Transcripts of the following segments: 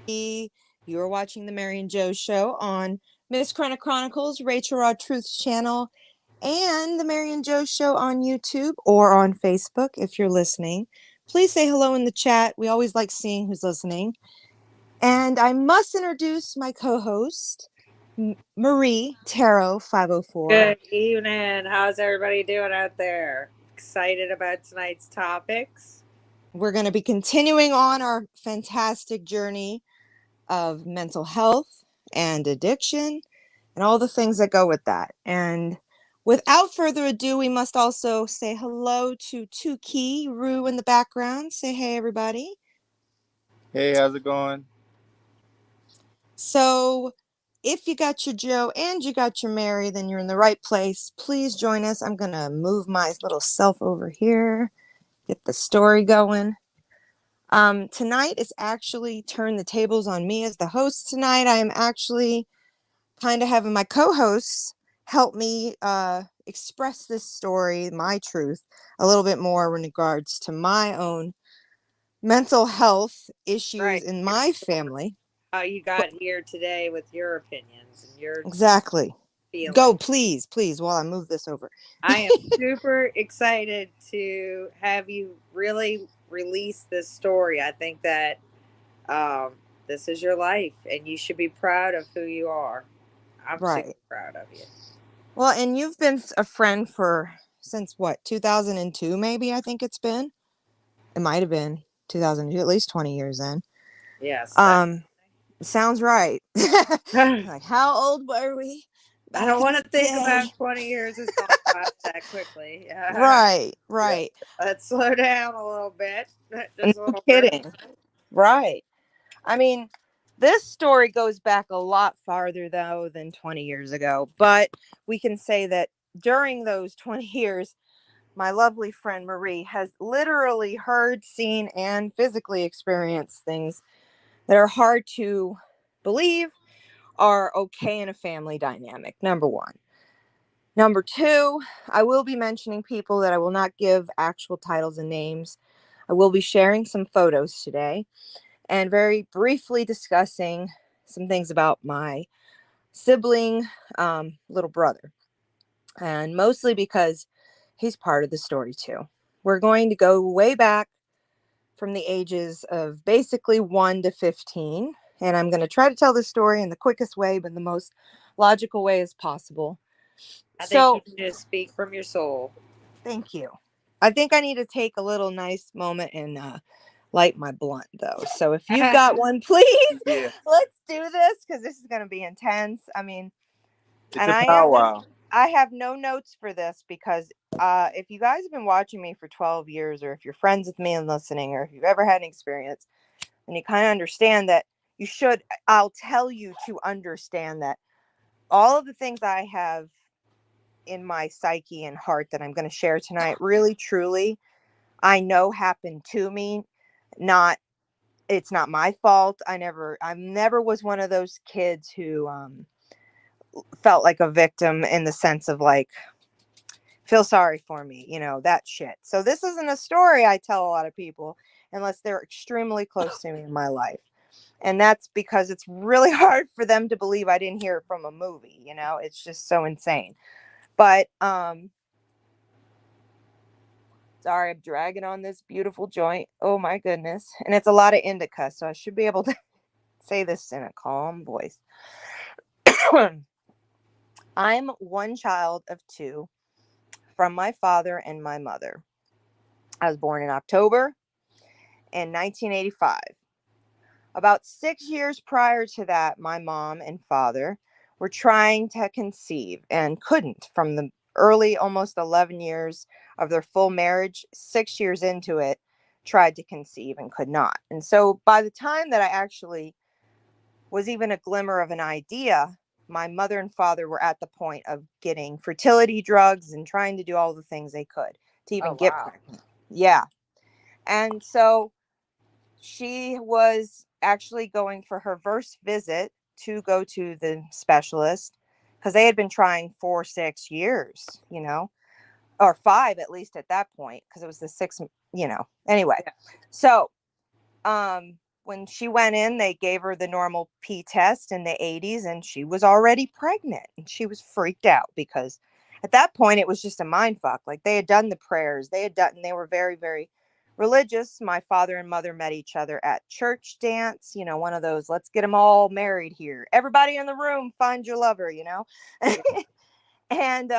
You're watching the Mary and Joe show on Miss Chrono Chronicles, Rachel Raw Truth's channel, and the Mary and Joe show on YouTube or on Facebook if you're listening. Please say hello in the chat. We always like seeing who's listening. And I must introduce my co-host, Marie Tarot 504. Good evening. How's everybody doing out there? Excited about tonight's topics? We're going to be continuing on our fantastic journey of mental health and addiction and all the things that go with that. And without further ado, we must also say hello to Tuki Rue in the background. Say hey, everybody. Hey, how's it going? So if you got your Joe and you got your Mary, then you're in the right place. Please join us. I'm going to move my little self over here, get the story going. Tonight is actually turn the tables on me as the host tonight. I am actually kind of having my co-hosts help me express this story, my truth, a little bit more in regards to my own mental health issues Right. in my family. How you got here today with your opinions and your Exactly. feelings. Go, please, while I move this over. I am super excited to have you really release this story. I think that this is your life and you should be proud of who you are. I'm super Right. proud of you. Well, and you've been a friend since what, 2002 maybe, I think it's been. It might have been 2002, at least 20 years then. Yes. Sounds right. Like, how old were we I back don't in want the to think day? about 20 years has gone by that quickly. Right. Let's slow down a little bit. Just a No little bit. kidding. Right. I mean, this story goes back a lot farther, though, than 20 years ago. But we can say that during those 20 years, my lovely friend Marie has literally heard, seen, and physically experienced things that are hard to believe are okay in a family dynamic, number one. Number two, I will be mentioning people that I will not give actual titles and names. I will be sharing some photos today and very briefly discussing some things about my sibling, little brother. And mostly because he's part of the story too. We're going to go way back from the ages of basically 1 to 15. And I'm going to try to tell this story in the quickest way, but the most logical way as possible. I think you So, can just speak from your soul. thank you. I think I need to take a little nice moment and light my blunt, though. So if you've got one, please, Yeah, let's do this because this is going to be intense. I mean, it's and a powwow. I have no notes for this because if you guys have been watching me for 12 years, or if you're friends with me and listening, or if you've ever had an experience, and you kind of understand that I'll tell you to understand that all of the things I have in my psyche and heart that I'm going to share tonight, really, truly, I know happened to me. It's not my fault. I never was one of those kids who felt like a victim in the sense of like, feel sorry for me, that shit. So this isn't a story I tell a lot of people unless they're extremely close to me in my life. And that's because it's really hard for them to believe I didn't hear it from a movie, it's just so insane. But sorry, I'm dragging on this beautiful joint. Oh my goodness. And it's a lot of indica, so I should be able to say this in a calm voice. I'm one child of two from my father and my mother. I was born in October in 1985. About 6 years prior to that, my mom and father were trying to conceive and couldn't. From the early, almost 11 years of their full marriage, 6 years into it, tried to conceive and could not. And so by the time that I actually was even a glimmer of an idea, my mother and father were at the point of getting fertility drugs and trying to do all the things they could to even get pregnant. Yeah. And so she was actually going for her first visit to go to the specialist because they had been trying for 6 years, or 5 at least at that point, because it was the 6, anyway. Yeah. So when she went in, they gave her the normal P test in the 80s, and she was already pregnant. And she was freaked out because at that point it was just a mind fuck. Like, they had done the prayers, they were very, very religious. My father and mother met each other at church dance, one of those, let's get them all married here. Everybody in the room, find your lover. And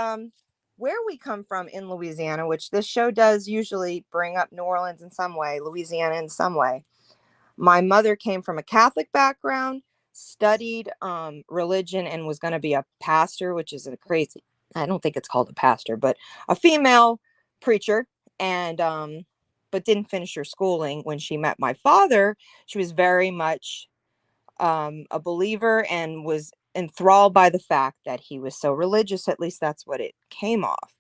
where we come from in Louisiana, which this show does usually bring up New Orleans in some way, Louisiana in some way. My mother came from a Catholic background, studied religion, and was going to be a pastor, which is a crazy, I don't think it's called a pastor, but a female preacher. And, but didn't finish her schooling. When she met my father, she was very much a believer and was enthralled by the fact that he was so religious. At least that's what it came off.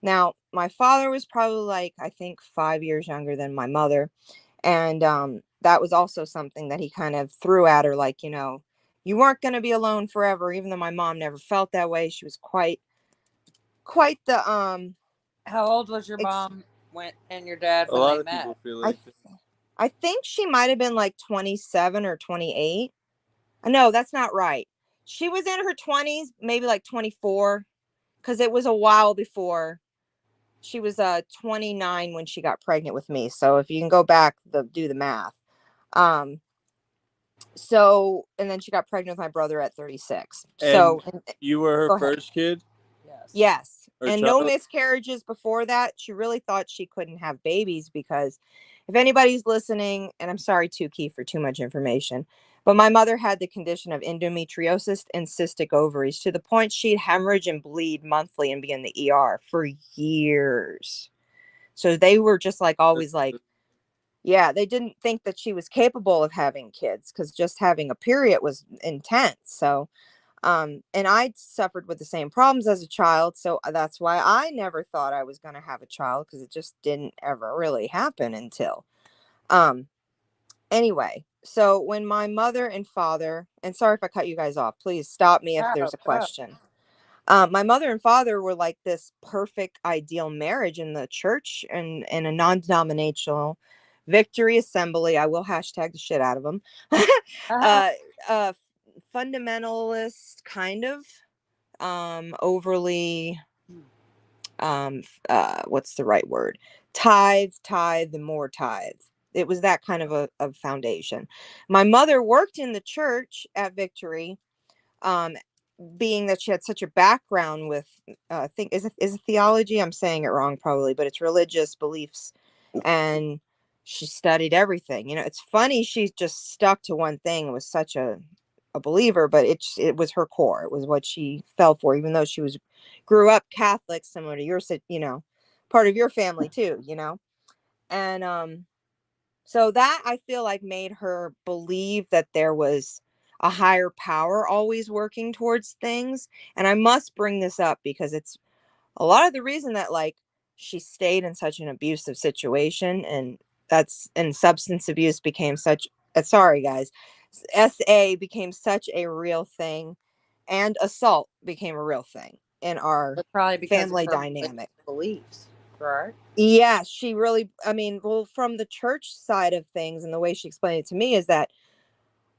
Now, my father was probably like, I think 5 years younger than my mother. And that was also something that he kind of threw at her, like, you weren't going to be alone forever, even though my mom never felt that way. She was quite the How old was your mom and your dad A when lot they of met? people feel like that. I think she might have been like 27 or 28. No, that's not right. She was in her 20s, maybe like 24, because it was a while before. She was 29 when she got pregnant with me. So if you can go back, do the math. So, and then she got pregnant with my brother at 36. And So, you were her go ahead. first kid Yes. or And no child? miscarriages before that. She really thought she couldn't have babies because if anybody's listening, and I'm sorry, Tukey, for too much information, but my mother had the condition of endometriosis and cystic ovaries to the point she'd hemorrhage and bleed monthly and be in the ER for years. So they were just like always like, yeah, they didn't think that she was capable of having kids because just having a period was intense. So, and I suffered with the same problems as a child. So that's why I never thought I was going to have a child, because it just didn't ever really happen until, um, anyway. So when my mother and father, and sorry if I cut you guys off, please stop me if there's a question. My mother and father were like this perfect, ideal marriage in the church and in a non-denominational Victory Assembly. I will hashtag the shit out of them. uh, uh, fundamentalist, kind of, overly, what's the right word? Tithe, and more tithe. It was that kind of a foundation. My mother worked in the church at Victory, um, being that she had such a background with, I think, is it theology? I'm saying it wrong probably, but it's religious beliefs, and she studied everything. It's funny, she just stuck to one thing and was such a believer, but it was her core. It was what she fell for, even though she grew up Catholic, similar to your, part of your family too, and so that, I feel like, made her believe that there was a higher power always working towards things. And I must bring this up because it's a lot of the reason that, like, she stayed in such an abusive situation, and substance abuse became such, sorry guys, SA became such a real thing, and assault became a real thing in our But probably because of family her dynamic. beliefs, right? Yeah, she really, I mean, well, from the church side of things, and the way she explained it to me is that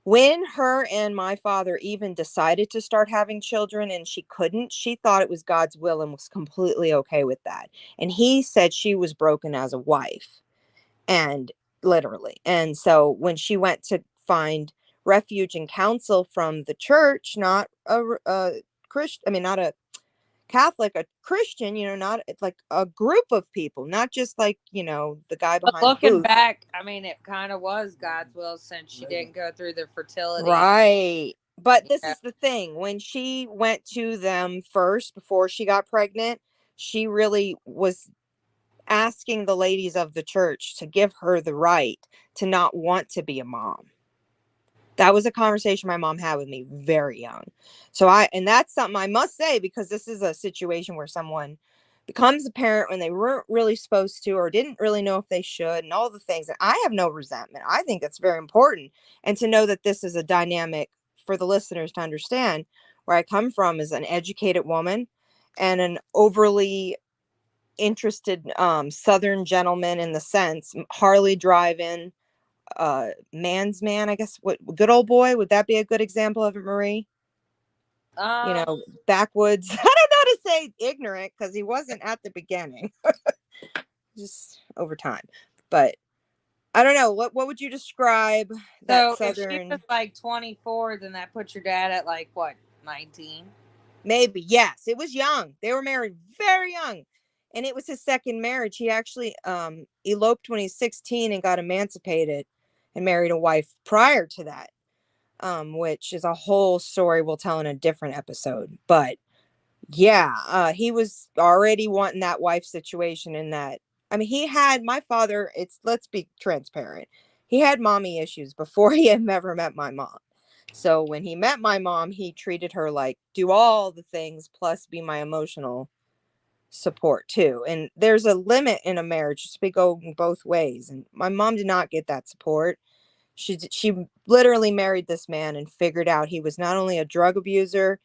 when her and my father even decided to start having children and she couldn't, she thought it was God's will and was completely okay with that. And he said she was broken as a wife, and literally. And so when she went to find refuge and counsel from the church, not a Christian, I mean, not a Catholic, a Christian, not like a group of people, not just like, the guy But behind the looking booth. back, I mean, it kind of was God's will since she didn't go through the fertility. Right. But this Yeah. is the thing. When she went to them first, before she got pregnant, she really was asking the ladies of the church to give her the right to not want to be a mom. That was a conversation my mom had with me very young. So and that's something I must say, because this is a situation where someone becomes a parent when they weren't really supposed to, or didn't really know if they should, and all the things. And I have no resentment. I think that's very important. And to know that this is a dynamic for the listeners to understand, where I come from is an educated woman and an overly interested Southern gentleman, in the sense, Harley driving, man's man, I guess. What, good old boy, would that be a good example of it, Marie? You Um, know, backwoods. I don't know how to say ignorant because he wasn't at the beginning, just over time. But I don't know. What would you describe that so if she was southern? like 24, then that puts your dad at like what, 19? Maybe, yes. It was young. They were married very young. And it was his second marriage. He actually eloped when he's 16 and got emancipated and married a wife prior to that. Which is a whole story we'll tell in a different episode. But yeah, he was already wanting that wife situation in that. I mean, he had my father, it's let's be transparent. He had mommy issues before he had ever met my mom. So when he met my mom, he treated her like do all the things plus be my emotional support too. And there's a limit in a marriage, just be going both ways. And my mom did not get that support. She literally married this man and figured out he was not only a drug abuser,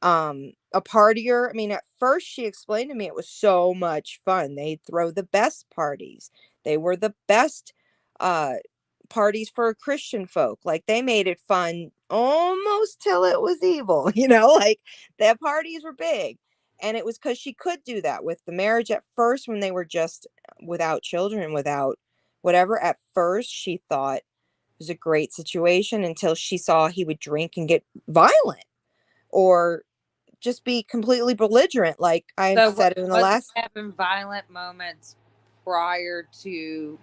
a partier. I mean, at first she explained to me it was so much fun. They'd throw the best parties. They were the best uh parties for Christian folk. Like they made it fun almost till it was evil, like their parties were big. And it was because she could do that with the marriage at first when they were just without children, without whatever. At first, she thought it was a great situation until she saw he would drink and get violent or just be completely belligerent, like I So said in the was he last. having violent moments prior to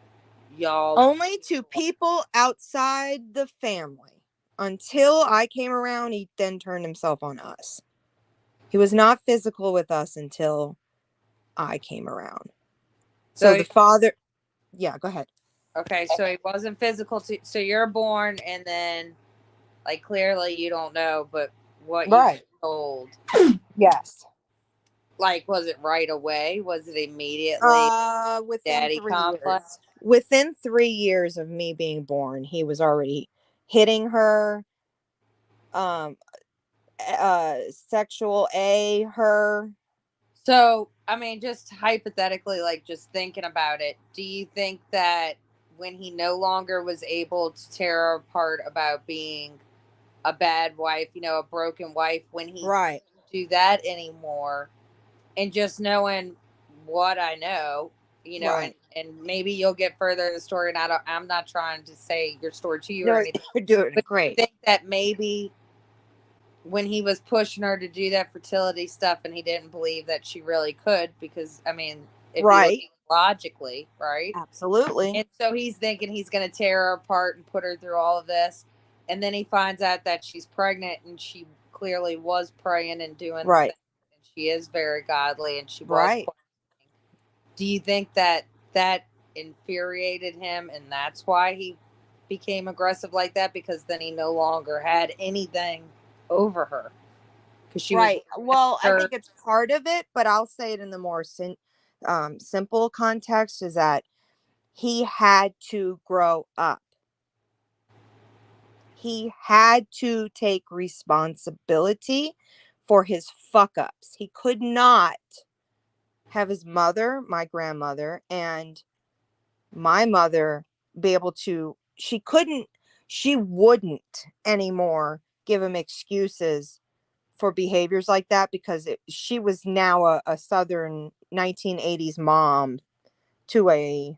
y'all? Only to people outside the family. Until I came around, he then turned himself on us. He was not physical with us until I came around. So So the father, yeah, go ahead. okay, so he wasn't physical. So you're born, and then like clearly you don't know, but what you've Right. told, Yes. like, was it right away? Was it immediately Within daddy 3 years. complex? Within 3 years of me being born, he was already hitting her, um, sexual her. So, I mean, just hypothetically, like just thinking about it, do you think that when he no longer was able to tear her apart about being a bad wife, a broken wife, when he Right. couldn't do that anymore, and just knowing what I know, and Right. maybe you'll get further in the story, and I'm not trying to say your story to you or No, anything, you're doing but do you great. think that maybe when he was pushing her to do that fertility stuff and he didn't believe that she really could, because I mean, if you look Right. logically, right? Absolutely. And so he's thinking he's going to tear her apart and put her through all of this, and then he finds out that she's pregnant, and she clearly was praying and doing the Right. thing, and she is very godly, and she was Right. questioning. Do you think that that infuriated him, and that's why he became aggressive like that, because then he no longer had anything over her because she was Right. Well, I her. think it's part of it, but I'll say it in the more simple context is that he had to grow up. He had to take responsibility for his fuck ups. He could not have his mother, my grandmother, and my mother be able to, she wouldn't anymore give him excuses for behaviors like that because she was now a southern 1980s mom to a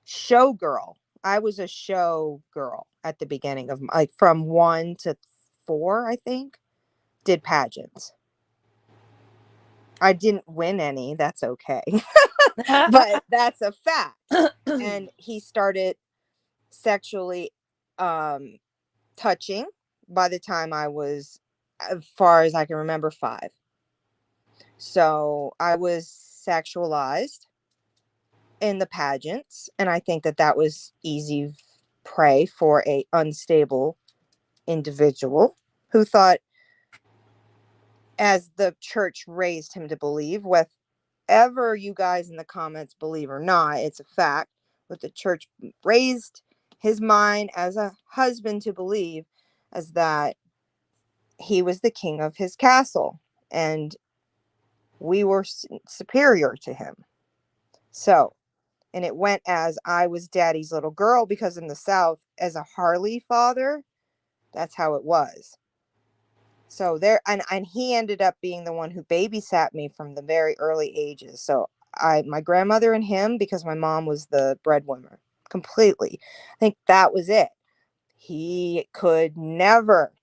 show girl. I was a show girl at the beginning of like from 1 to 4, I think, did pageants. I didn't win any, that's okay. But that's a fact. And he started sexually um touching by the time I was, as far as I can remember, 5. So I was sexualized in the pageants, and I think that that was easy prey for a unstable individual who thought, as the church raised him to believe, whatever you guys in the comments believe or not, it's a fact. What the church raised his mind as a husband to believe as that he was the king of his castle and we were superior to him. So And it went as I was daddy's little girl because in the South, as a Harley father, that's how it was. So there, and he ended up being the one who babysat me from the very early ages. So my grandmother and him, because my mom was the breadwinner completely. I think that was it. He could never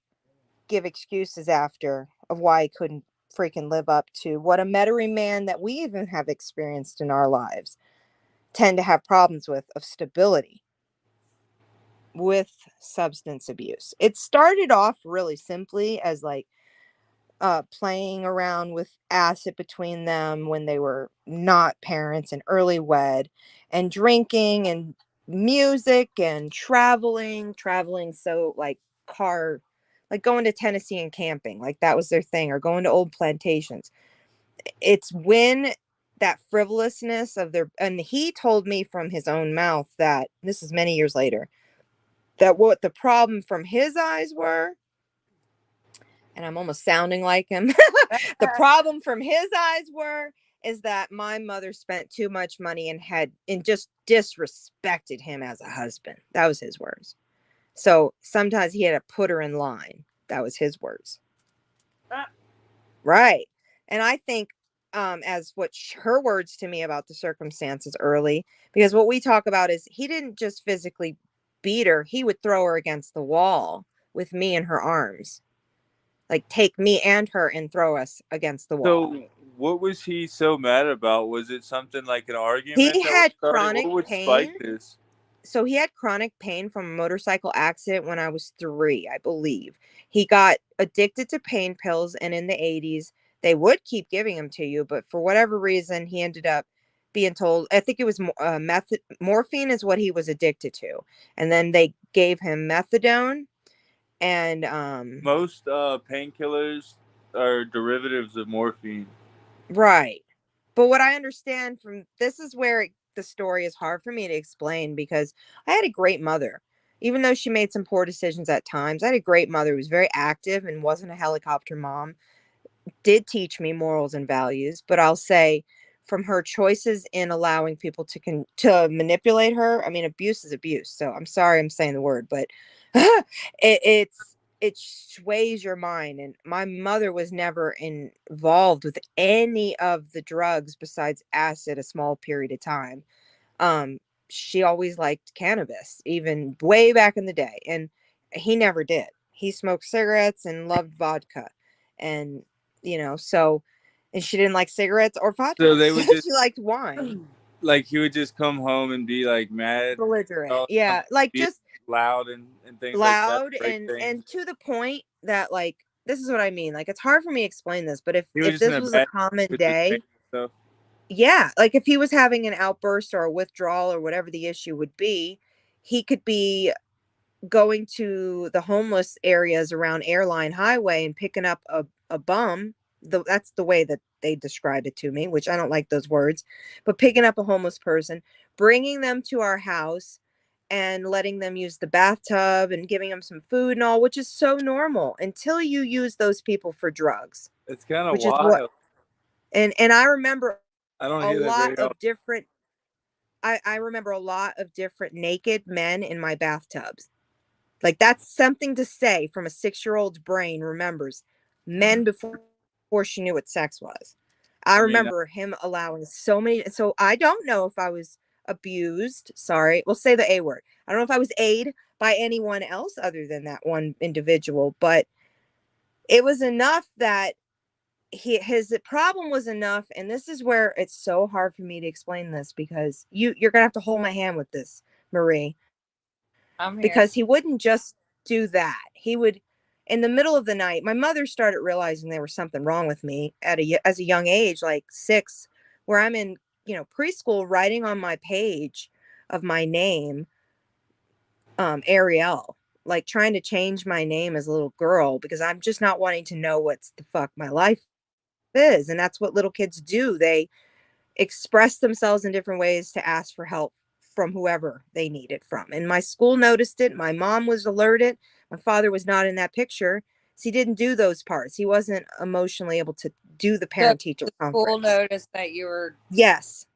give excuses after of why he couldn't freaking live up to what a Metairie man that we even have experienced in our lives tend to have problems with, of stability with substance abuse. It started off really simply as like playing around with acid between them when they were not parents and early wed, and drinking and music and traveling. So like car, like going to Tennessee and camping, like that was their thing, or going to old plantations. It's when that frivolousness of their, and he told me from his own mouth that this is many years later, that what the problem from his eyes were, and I'm almost sounding like him. The problem from his eyes were is that my mother spent too much money and just disrespected him as a husband. That was his words. So sometimes he had to put her in line. That was his words. Right. And I think as what her words to me about the circumstances early, because what we talk about is he didn't just physically beat her, he would throw her against the wall with me in her arms, like take me and her and throw us against the wall. So, what was he so mad about? Was it something like an argument He that was had starting? What chronic would spike pain. this? So he had chronic pain from a motorcycle accident when I was 3, I believe. He got addicted to pain pills, and in the 80s, they would keep giving them to you, but for whatever reason, he ended up being told, I think it was morphine is what he was addicted to. And then they gave him methadone and Most painkillers are derivatives of morphine. right. But what I understand from this is where the story is hard for me to explain, because I had a great mother. Even though she made some poor decisions at times, I had a great mother who was very active and wasn't a helicopter mom, did teach me morals and values. But I'll say, from her choices in allowing people to manipulate her, I mean, abuse is abuse. So I'm sorry I'm saying the word, but it sways your mind. And my mother was never involved with any of the drugs besides acid a small period of time. um she always liked cannabis, even way back in the day, and he never did. He smoked cigarettes and loved vodka, and so, and she didn't like cigarettes or vodka, So they so would just she liked wine. like he would just come home and be like mad, Belligerent, all the time, yeah, like be just loud and things like that, loud, break and things. to the point that, like, this is what I mean, like, it's hard for me to explain this, but if He was if just in this a was a bad common mood, just day, making stuff. yeah, like if he was having an outburst or a withdrawal or whatever the issue would be, he could be going to the homeless areas around Airline Highway and picking up a bum. That's the way that they described it to me, which I don't like those words, but picking up a homeless person, bringing them to our house and letting them use the bathtub and giving them some food and all, which is so normal until you use those people for drugs, It's kind of which is what, wild. and I remember I don't a hear that lot very often. of different I remember a lot of different naked men in my bathtubs. Like, that's something to say from a 6-year-old's brain remembers men before she knew what sex was. I I mean, remember him allowing so many. So I don't know if I was abused. Sorry, we'll say the A word. I don't know if I was aided by anyone else other than that one individual, but it was enough that his problem was enough. And this is where it's so hard for me to explain this, because you're gonna have to hold my hand with this, Marie, I'm because here. he wouldn't just do that. He would, in the middle of the night, my mother started realizing there was something wrong with me as a young age, like 6, where I'm in, preschool, writing on my page of my name, Ariel, like trying to change my name as a little girl because I'm just not wanting to know what's the fuck my life is. And that's what little kids do. They express themselves in different ways to ask for help from whoever they need it from. And my school noticed it. My mom was alerted. My father was not in that picture. So he didn't do those parts. He wasn't emotionally able to do the So parent teacher the school conference. noticed that you were Yes.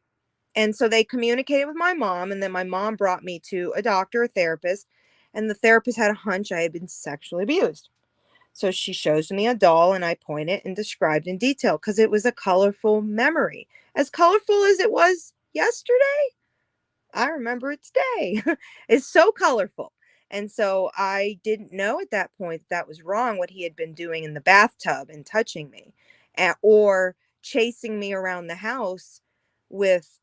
And so they communicated with my mom, and then my mom brought me to a doctor, a therapist, and the therapist had a hunch I had been sexually abused. So she shows me a doll, and I point it and described in detail because it was a colorful memory. As colorful as it was yesterday, I remember it today. It's so colorful. And so I didn't know at that point that was wrong, what he had been doing in the bathtub and touching me, or chasing me around the house with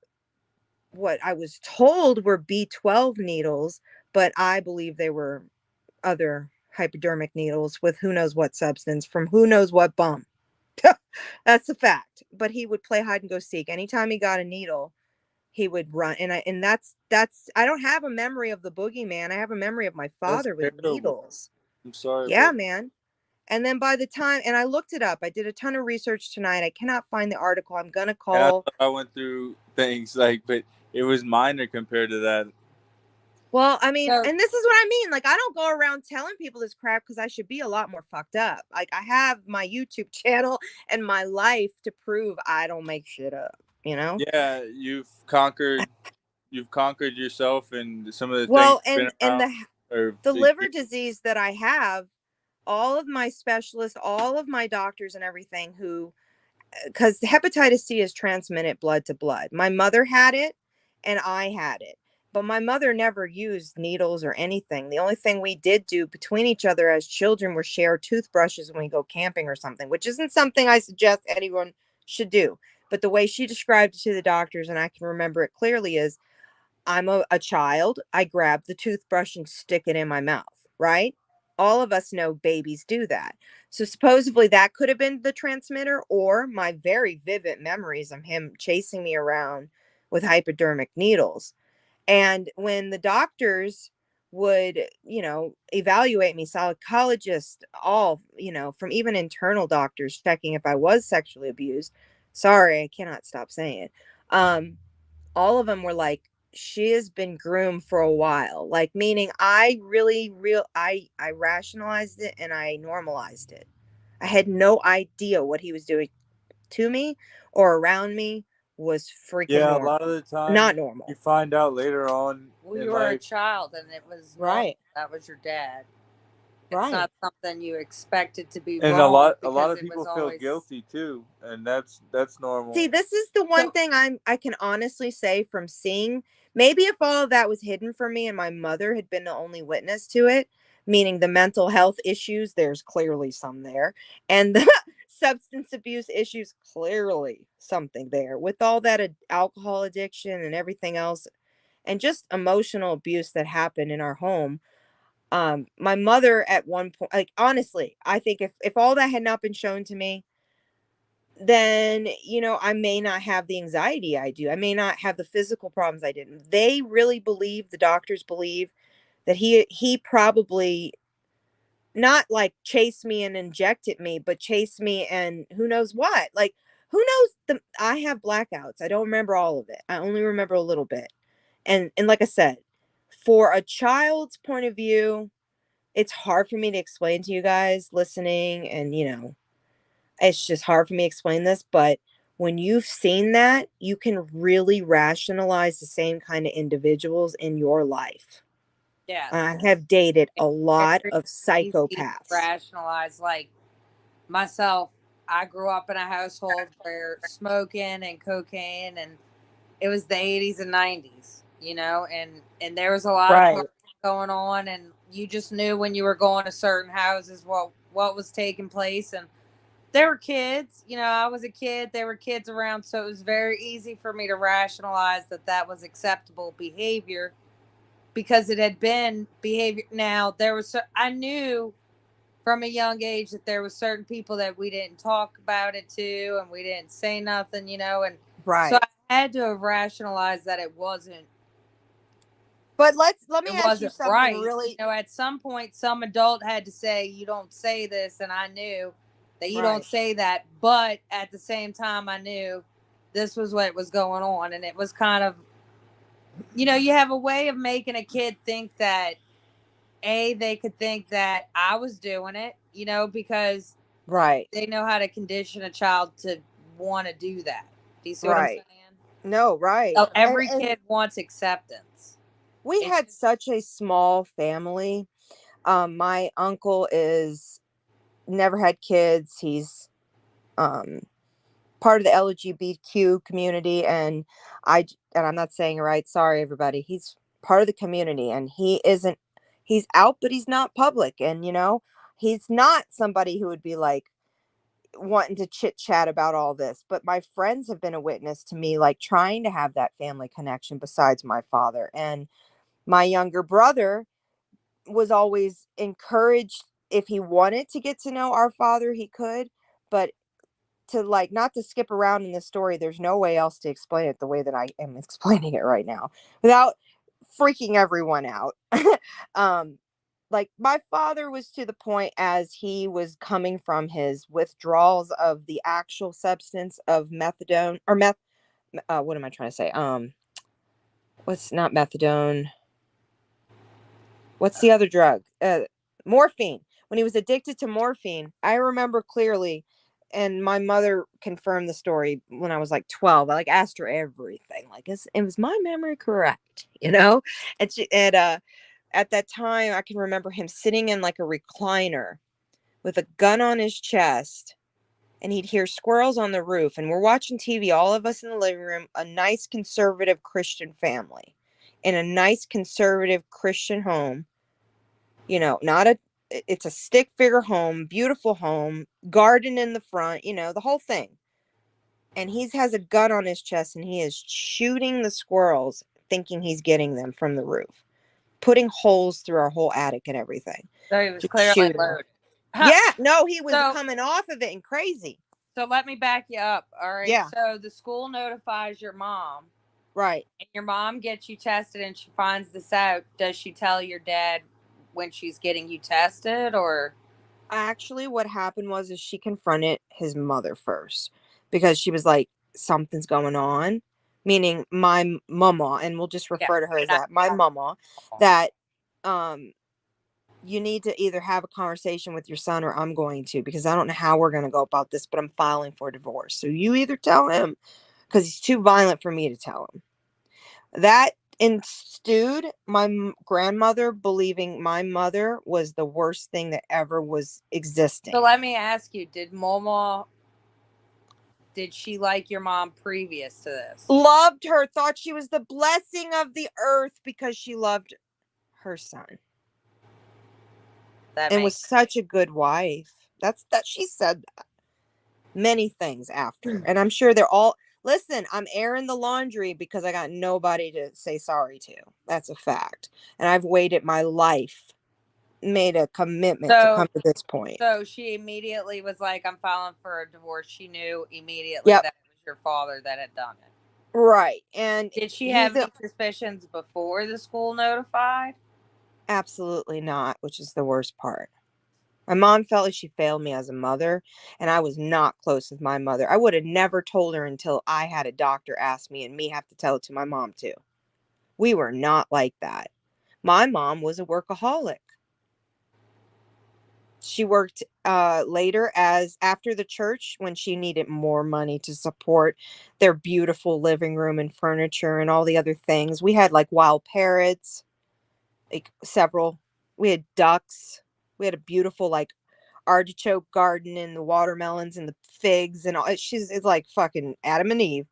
what I was told were B12 needles, but I believe they were other hypodermic needles with who knows what substance from who knows what bum. That's a fact. But he would play hide and go seek. Anytime he got a needle, he would run. And that's I don't have a memory of the boogeyman. I have a memory of my That's father with terrible. needles. I'm sorry Yeah, about. man. And then by the time, and I looked it up, I did a ton of research tonight. I cannot find the article. I'm gonna And I call. thought I went through things like, but it was minor compared to that. Well, I mean, So and this is what I mean. Like, I don't go around telling people this crap because I should be a lot more fucked up. Like, I have my YouTube channel and my life to prove I don't make shit up, you know? Yeah, you've conquered yourself, and some of the things Well, you've been and around are the big. liver disease that I have, all of my specialists, all of my doctors and everything who, because hepatitis C is transmitted blood to blood. My mother had it and I had it. But my mother never used needles or anything. The only thing we did do between each other as children were share toothbrushes when we go camping or something, which isn't something I suggest anyone should do. But the way she described it to the doctors, and I can remember it clearly, is I'm a child. I grab the toothbrush and stick it in my mouth, right? All of us know babies do that. So supposedly that could have been the transmitter, or my very vivid memories of him chasing me around with hypodermic needles. And when the doctors would, evaluate me, psychologists, all, from even internal doctors checking if I was sexually abused. Sorry, I cannot stop saying it. All of them were like, she has been groomed for a while, like, meaning I really real I rationalized it and I normalized it. I had no idea what he was doing to me or around me was freaking Yeah, a lot of normal, the time not you normal. find out later on well, in you were a life, child, and it was normal. Right. That was your dad. It's Right. not something you expected to be and a wrong lot a lot because of it was people feel always. guilty too, and that's See, normal. this is the one So thing I can honestly say from seeing. Maybe if all of that was hidden from me and my mother had been the only witness to it, meaning the mental health issues, there's clearly some there, and the substance abuse issues, clearly something there. With all that alcohol addiction and everything else, and just emotional abuse that happened in our home. My mother at one point, like, honestly, I think if all that had not been shown to me, then I may not have the anxiety I do. I may not have the physical problems I didn't. They really believe, the doctors believe, that he probably not like chased me and injected me, but chased me and who knows what. Like, who knows, I have blackouts. I don't remember all of it. I only remember a little bit. And like I said, for a child's point of view, it's hard for me to explain to you guys listening, and it's just hard for me to explain this, but when you've seen that, you can really rationalize the same kind of individuals in your life. yes, I have dated it's a lot very of easy to psychopaths. rationalize. Like myself, I grew up in a household where smoking and cocaine, and it was the 80s and 90s, and there was a lot of Right. parties going on, and you just knew when you were going to certain houses what was taking place. And there were kids, I was a kid, there were kids around, so it was very easy for me to rationalize that that was acceptable behavior because it had been behavior. Now there was I knew from a young age that there was certain people that we didn't talk about it to, and we didn't say nothing, and so Right. I had to have rationalized that But let me it ask you wasn't something right. really. At some point some adult had to say you don't say this, and I knew that you don't Right. say that, but at the same time I knew this was what was going on. And it was kind of, you have a way of making a kid think that they could think that I was doing it, because Right. they know how to condition a child to want to do that. Do you see what I'm Right. saying? No, right. So every And kid wants acceptance. we It's had such a small family. My uncle is never had kids. He's um part of the LGBTQ community, and I'm not saying it right. Sorry, everybody. He's part of the community, and he isn't. He's out, but he's not public, and he's not somebody who would be like wanting to chit chat about all this. But my friends have been a witness to me, like trying to have that family connection besides my father, and my younger brother was always encouraged if he wanted to get to know our father, he could, but to like not to skip around in the story, there's no way else to explain it the way that I am explaining it right now without freaking everyone out. um like my father was to the point as he was coming from his withdrawals of the actual substance of methadone or what am I trying to say? What's not methadone? What's the other drug? Morphine. When he was addicted to morphine, I remember clearly, and my mother confirmed the story when I was like 12. I like asked her everything. Like, was my memory correct? And at that time, I can remember him sitting in like a recliner with a gun on his chest, and he'd hear squirrels on the roof. And we're watching TV, all of us in the living room, a nice conservative Christian family in a nice conservative Christian home. Not it's a stick figure home, beautiful home, garden in the front, the whole thing. And he has a gun on his chest and he is shooting the squirrels, thinking he's getting them from the roof, putting holes through our whole attic and everything. so he was Just clearly shooting them. loaded. Huh. Yeah, no, he was So coming off of it and crazy. so let me back you up. All right. Yeah, So the school notifies your mom, right. and your mom gets you tested, and she finds this out. Does she tell your dad when she's getting you tested, or? Actually, what happened was is she confronted his mother first because she was like, something's going on, meaning my mama, and we'll just Yeah. refer to her as And that, my mama, that um you need to either have a conversation with your son or I'm going to, because I don't know how we're going to go about this, but I'm filing for divorce. So you either tell him, because he's too violent for me to tell him. That ensued my grandmother believing my mother was the worst thing that ever was So existing. let me ask you: did she like your mom previous to this? Loved her, thought she was the blessing of the earth because she loved her son That and was makes such a good wife. That she said many things after. And I'm sure they're all, listen, I'm airing the laundry because I got nobody to say sorry to. That's a fact. And I've waited my life, made a commitment to come so. to this point. So she immediately was like, "I'm filing for a divorce." She knew immediately Yep. that it was your father that had done it. Right. And Did she he's have any suspicions before the school notified? absolutely not, which is the worst part. My mom felt like she failed me as a mother, and I was not close with my mother. I would have never told her until I had a doctor ask me and me have to tell it to my mom too. We were not like that. My mom was a workaholic. She worked later as after the church when she needed more money to support their beautiful living room and furniture and all the other things. We had like wild parrots, like several. We had ducks. We had a beautiful like artichoke garden and the watermelons and the figs and all. It's like fucking Adam and Eve.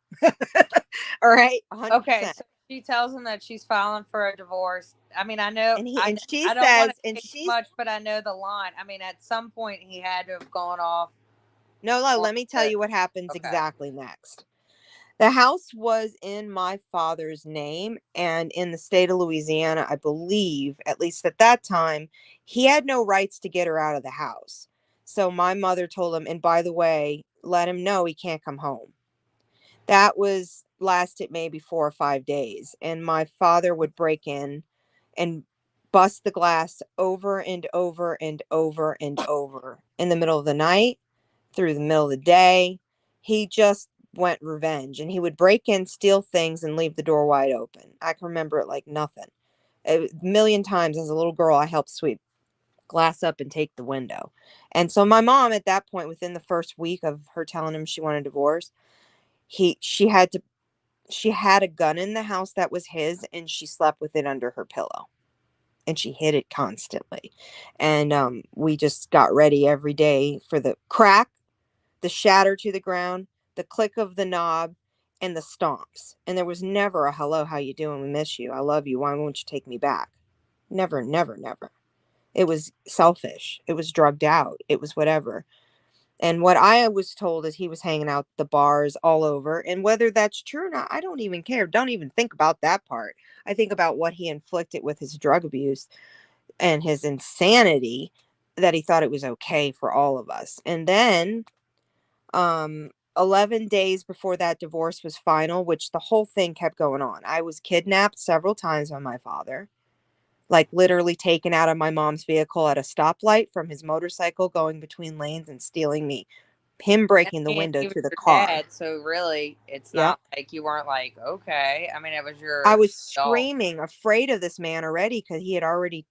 All right, Okay, 100%. so she tells him that she's filing for a divorce. I mean, I know, And I and she I don't want says, to and say too she's much, but I know the line. I mean, at some point he had to have gone off. no, let me tell The, you what happens okay. exactly next. The house was in my father's name, and in the state of Louisiana, I believe, at least at that time, he had no rights to get her out of the house. So my mother told him, and by the way, let him know he can't come home. That was lasted maybe 4 or 5 days, and my father would break in and bust the glass over and over and over and over in the middle of the night, through the middle of the day. He just went revenge, and he would break in, steal things, and leave the door wide open. I can remember it like nothing. A million times as a little girl, I helped sweep glass up and take the window. And so my mom at that point, within the first week of her telling him she wanted a divorce, she had to she had a gun in the house that was his, and she slept with it under her pillow, and she hid it constantly. And we just got ready every day for the crack, the shatter to the ground, the click of the knob, and the stomps. And there was never a hello, how you doing? We miss you. I love you. Why won't you take me back? Never, never, never. It was selfish. It was drugged out. It was whatever. And what I was told is he was hanging out the bars all over. And whether that's true or not, I don't even care. Don't even think about that part. I think about what he inflicted with his drug abuse and his insanity, that he thought it was okay for all of us. And then 11 days before that divorce was final, which the whole thing kept going on. I was kidnapped several times by my father, like literally taken out of my mom's vehicle at a stoplight from his motorcycle, going between lanes and stealing me. Him I breaking the mean, window he was to the your car. dad, so really, it's Yep. not like you weren't like, okay. I mean, it was I your was adult. screaming, afraid of this man already, because he had already,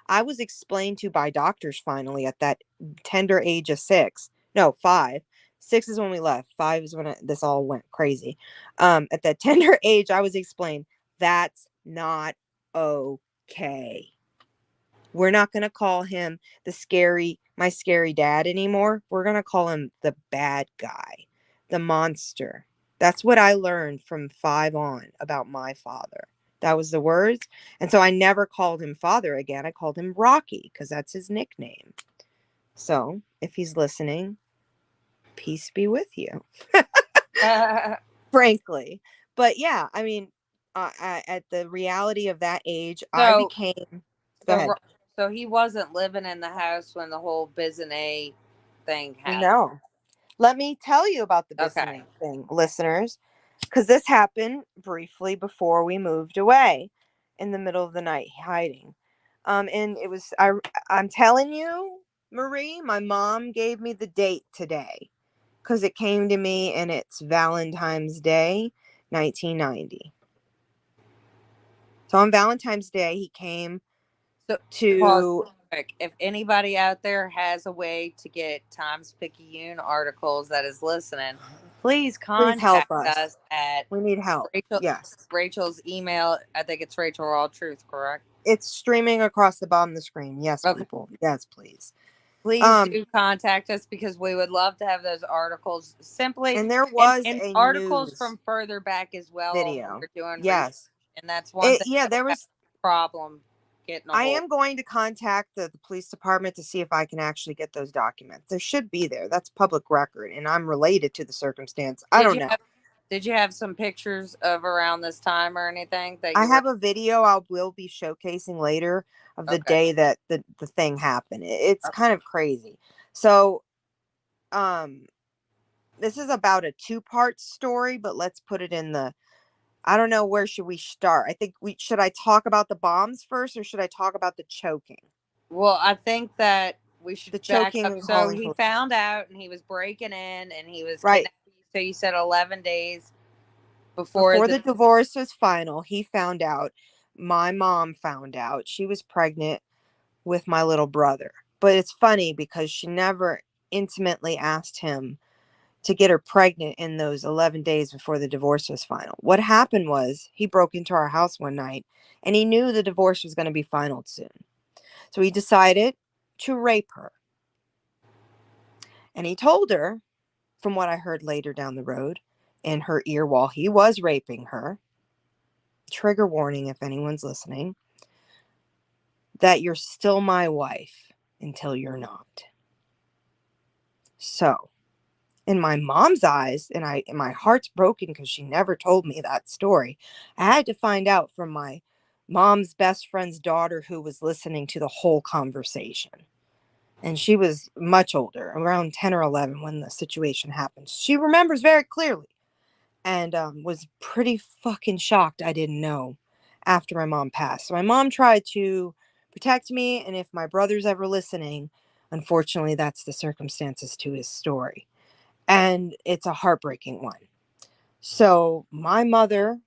I was explained to by doctors finally at that tender age of 6. No, 5. 6 is when we left. 5 is when this all went crazy. At that tender age, I was explained that's not okay. We're not going to call him my scary dad anymore. We're going to call him the bad guy, the monster. That's what I learned from 5 on about my father. That was the words. And so I never called him father again. I called him Rocky because that's his nickname. So if he's listening, peace be with you, frankly. But yeah, I mean, at the reality of that age, I so, became, go so, ahead. so he wasn't living in the house when the whole Bizanay thing happened. No. Let me tell you about the Okay. Bissonnet thing, listeners, because this happened briefly before we moved away, in the middle of the night, hiding. And it was I'm telling you, Marie, my mom gave me the date today because it came to me, and it's Valentine's Day, 1990. So on Valentine's Day, he came So pause to, real quick. If anybody out there has a way to get Times Picayune articles that is listening, please please help contact us. us at We need help. Rachel Yes. Rachel's email. I think it's Rachel Raw Truth, correct? It's streaming across the bottom of the screen. Yes, Okay. people. Yes, please. Please Um, do contact us because we would love to have those articles simply and there and, was and a articles news from further back as well on when video. you're doing research. Yes. And that's one thing Yeah, that there we have was, a problem getting a I hold. am going to contact the police department to see if I can actually get those documents. There should be there. That's public record, and I'm related to the circumstance. I Did don't you know. have did you have some pictures of around this time or anything that I you were have a video I will be showcasing later of the okay? day that the thing happened. It's kind of crazy. So, um, this is about a two-part story, but let's put it in the, I don't know, where should we start? I think we should I talk about the bombs first, or should I talk about the choking? Well, I think that we should The back choking up. and So calling he police. found out and he was breaking in and he was Right. kidnapping. So you said 11 days before Before the the divorce was final, he found out. My mom found out she was pregnant with my little brother. But it's funny because she never intimately asked him to get her pregnant in those 11 days before the divorce was final. What happened was he broke into our house one night, and he knew the divorce was going to be final soon. So he decided to rape her. And he told her, from what I heard later down the road, in her ear while he was raping her, trigger warning if anyone's listening, that you're still my wife until you're not. So, in my mom's eyes, and my heart's broken because she never told me that story. I had to find out from my mom's best friend's daughter, who was listening to the whole conversation. And she was much older, around 10 or 11 when the situation happened. She remembers very clearly, and was pretty fucking shocked I didn't know after my mom passed. So my mom tried to protect me, and if my brother's ever listening, unfortunately, that's the circumstances to his story. And it's a heartbreaking one. So my mother,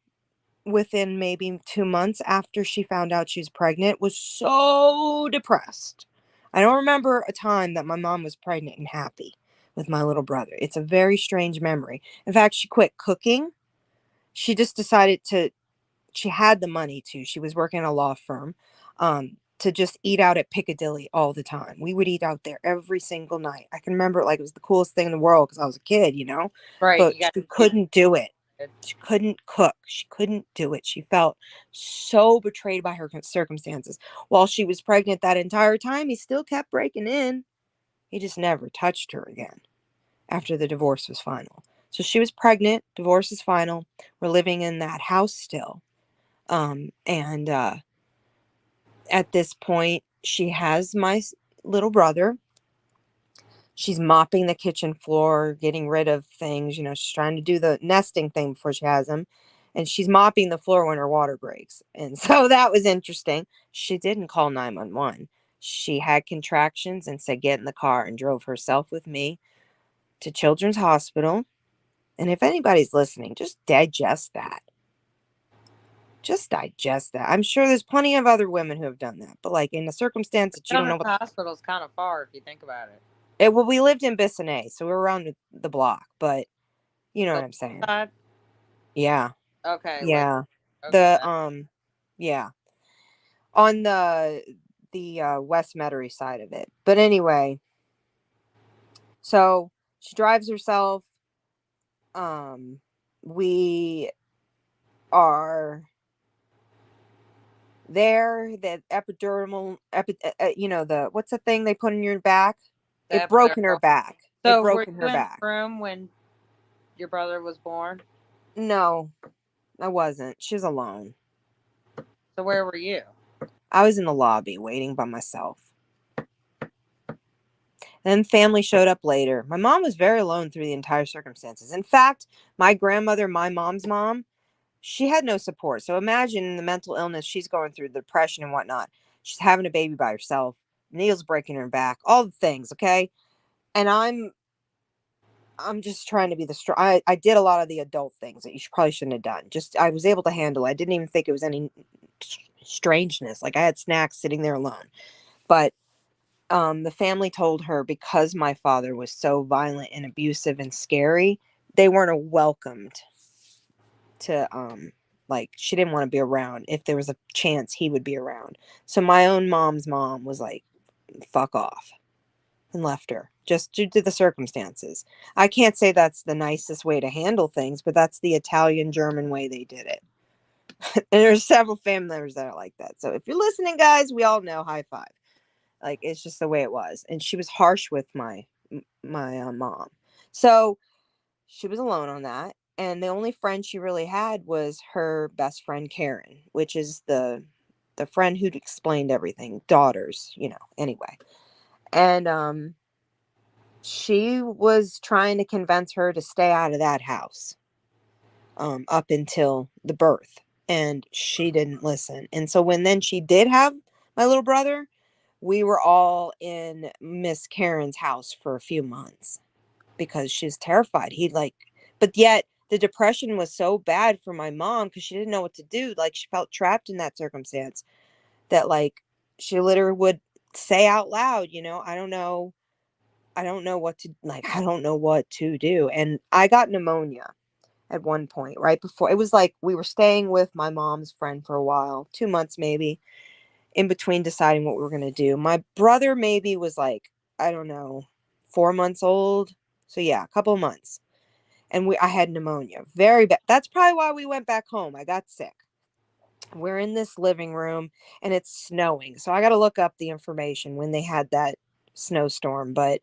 within maybe 2 months after she found out she's pregnant, was so depressed. I don't remember a time that my mom was pregnant and happy with my little brother. It's a very strange memory. In fact, she quit cooking she just decided to, she had the money to, she was working at a law firm, to just eat out at Piccadilly all the time. We would eat out there every single night. I can remember it like it was the coolest thing in the world because I was a kid, you know, Right. but You got she you couldn't do it. did. She couldn't cook. She couldn't do it. She felt so betrayed by her circumstances. While she was pregnant that entire time, he still kept breaking in. He just never touched her again after the divorce was final. So she was pregnant, divorce is final. We're living in that house still. And at this point, she has my little brother. She's mopping the kitchen floor, getting rid of things. You know, she's trying to do the nesting thing before she has him. And she's mopping the floor when her water breaks. And so that was interesting. She didn't call 911. She had contractions and said, get in the car, and drove herself with me to Children's Hospital. And if anybody's listening, just digest that. Just digest that. I'm sure there's plenty of other women who have done that. But like in a circumstance that you don't know Children's what Hospital's kind of far if you think about it. well, we lived in Bissonnette, so we were around the block, but you know The what I'm west saying. side. Yeah. Okay. West. Yeah. Okay. The That. yeah. On the West Metairie side of it. But anyway, so she drives herself. Um we are there, the epidermal you know, the what's the thing they put in your back? The It broke in her epidural. back. It So broke were in you her in back. the room when your brother was born? No, I wasn't. She was alone. So where were you? I was in the lobby waiting by myself. Then family showed up later. My mom was very alone through the entire circumstances. In fact, my grandmother, my mom's mom, she had no support. So imagine the mental illness she's going through, the depression and whatnot. She's having a baby by herself. Neil's breaking her back. All the things, okay? And I'm just trying to be the strong. I did a lot of the adult things that you probably shouldn't have done. Just I was able to handle it. I didn't even think it was any strangeness. Like I had snacks sitting there alone. But the family told her because my father was so violent and abusive and scary, they weren't welcomed to like she didn't want to be around if there was a chance he would be around. So my own mom's mom was like, fuck off, and left her just due to the circumstances. I can't say that's the nicest way to handle things, but that's the Italian German way they did it. And there's several family members that are like that. So if you're listening, guys, we all know, high five. Like it's just the way it was. And she was harsh with my mom. So she was alone on that. And the only friend she really had was her best friend Karen, which is the friend who'd explained everything, daughters, you know, anyway. And she was trying to convince her to stay out of that house up until the birth. And she didn't listen. And so when then she did have my little brother, we were all in Miss Karen's house for a few months because she's terrified. But yet the depression was so bad for my mom because she didn't know what to do. Like she felt trapped in that circumstance that like she literally would say out loud, you know, I don't know what to like, I don't know what to do. And I got pneumonia at one point, right before it was like we were staying with my mom's friend for a while, 2 months maybe, in between deciding what we were going to do. My brother maybe was like, I don't know, 4 months old. So yeah, a couple of months. And I had pneumonia. Very bad. That's probably why we went back home. I got sick. We're in this living room and it's snowing. So I got to look up the information when they had that snowstorm, but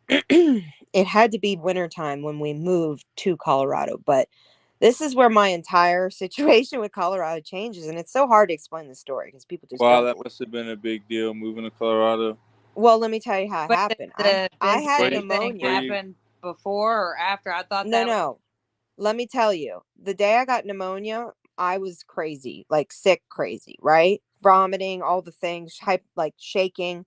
it had to be wintertime when we moved to Colorado. But this is where my entire situation with Colorado changes. And it's so hard to explain the story because people just Wow, don't that believe. must have been a big deal moving to Colorado. Well, let me tell you how it But did happened. the I had Were you, visiting thing were pneumonia. you happen before or after? I thought No, that was no. Let me tell you. The day I got pneumonia, I was crazy, like sick crazy, right? Vomiting, all the things, like shaking.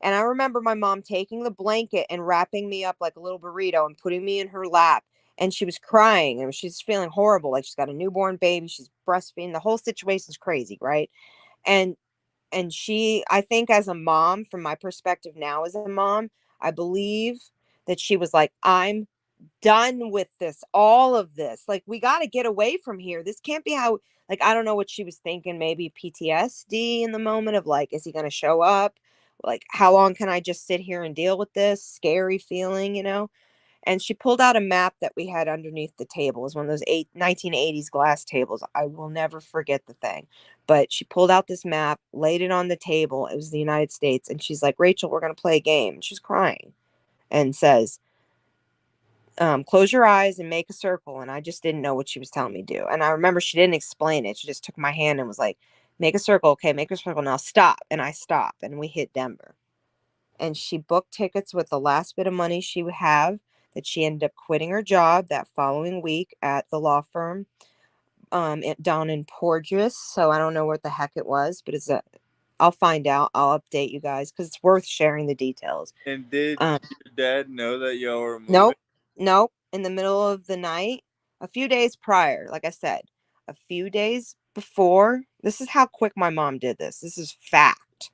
And I remember my mom taking the blanket and wrapping me up like a little burrito and putting me in her lap. And she was crying and she's feeling horrible. Like she's got a newborn baby. She's breastfeeding. The whole situation's crazy, right? And I think as a mom, from my perspective now as a mom, I believe that she was like, I'm done with this, all of this. Like, we got to get away from here. This can't be how, like, I don't know what she was thinking. Maybe PTSD in the moment of like, is he going to show up? Like, how long can I just sit here and deal with this scary feeling, you know? And she pulled out a map that we had underneath the table. It was one of those 1980s glass tables. I will never forget the thing. But she pulled out this map, laid it on the table. It was the United States. And she's like, Rachel, we're going to play a game. She's crying and says, close your eyes and make a circle. And I just didn't know what she was telling me to do. And I remember she didn't explain it. She just took my hand and was like, make a circle. Okay, make a circle. Now stop. And I stopped and we hit Denver. And she booked tickets with the last bit of money she would have, that she ended up quitting her job that following week at the law firm down in Portrush. So I don't know what the heck it was, but I'll find out. I'll update you guys because it's worth sharing the details. And did your dad know that y'all were moving? Nope. Nope. In the middle of the night, a few days prior, like I said, a few days before, this is how quick my mom did this. This is fact.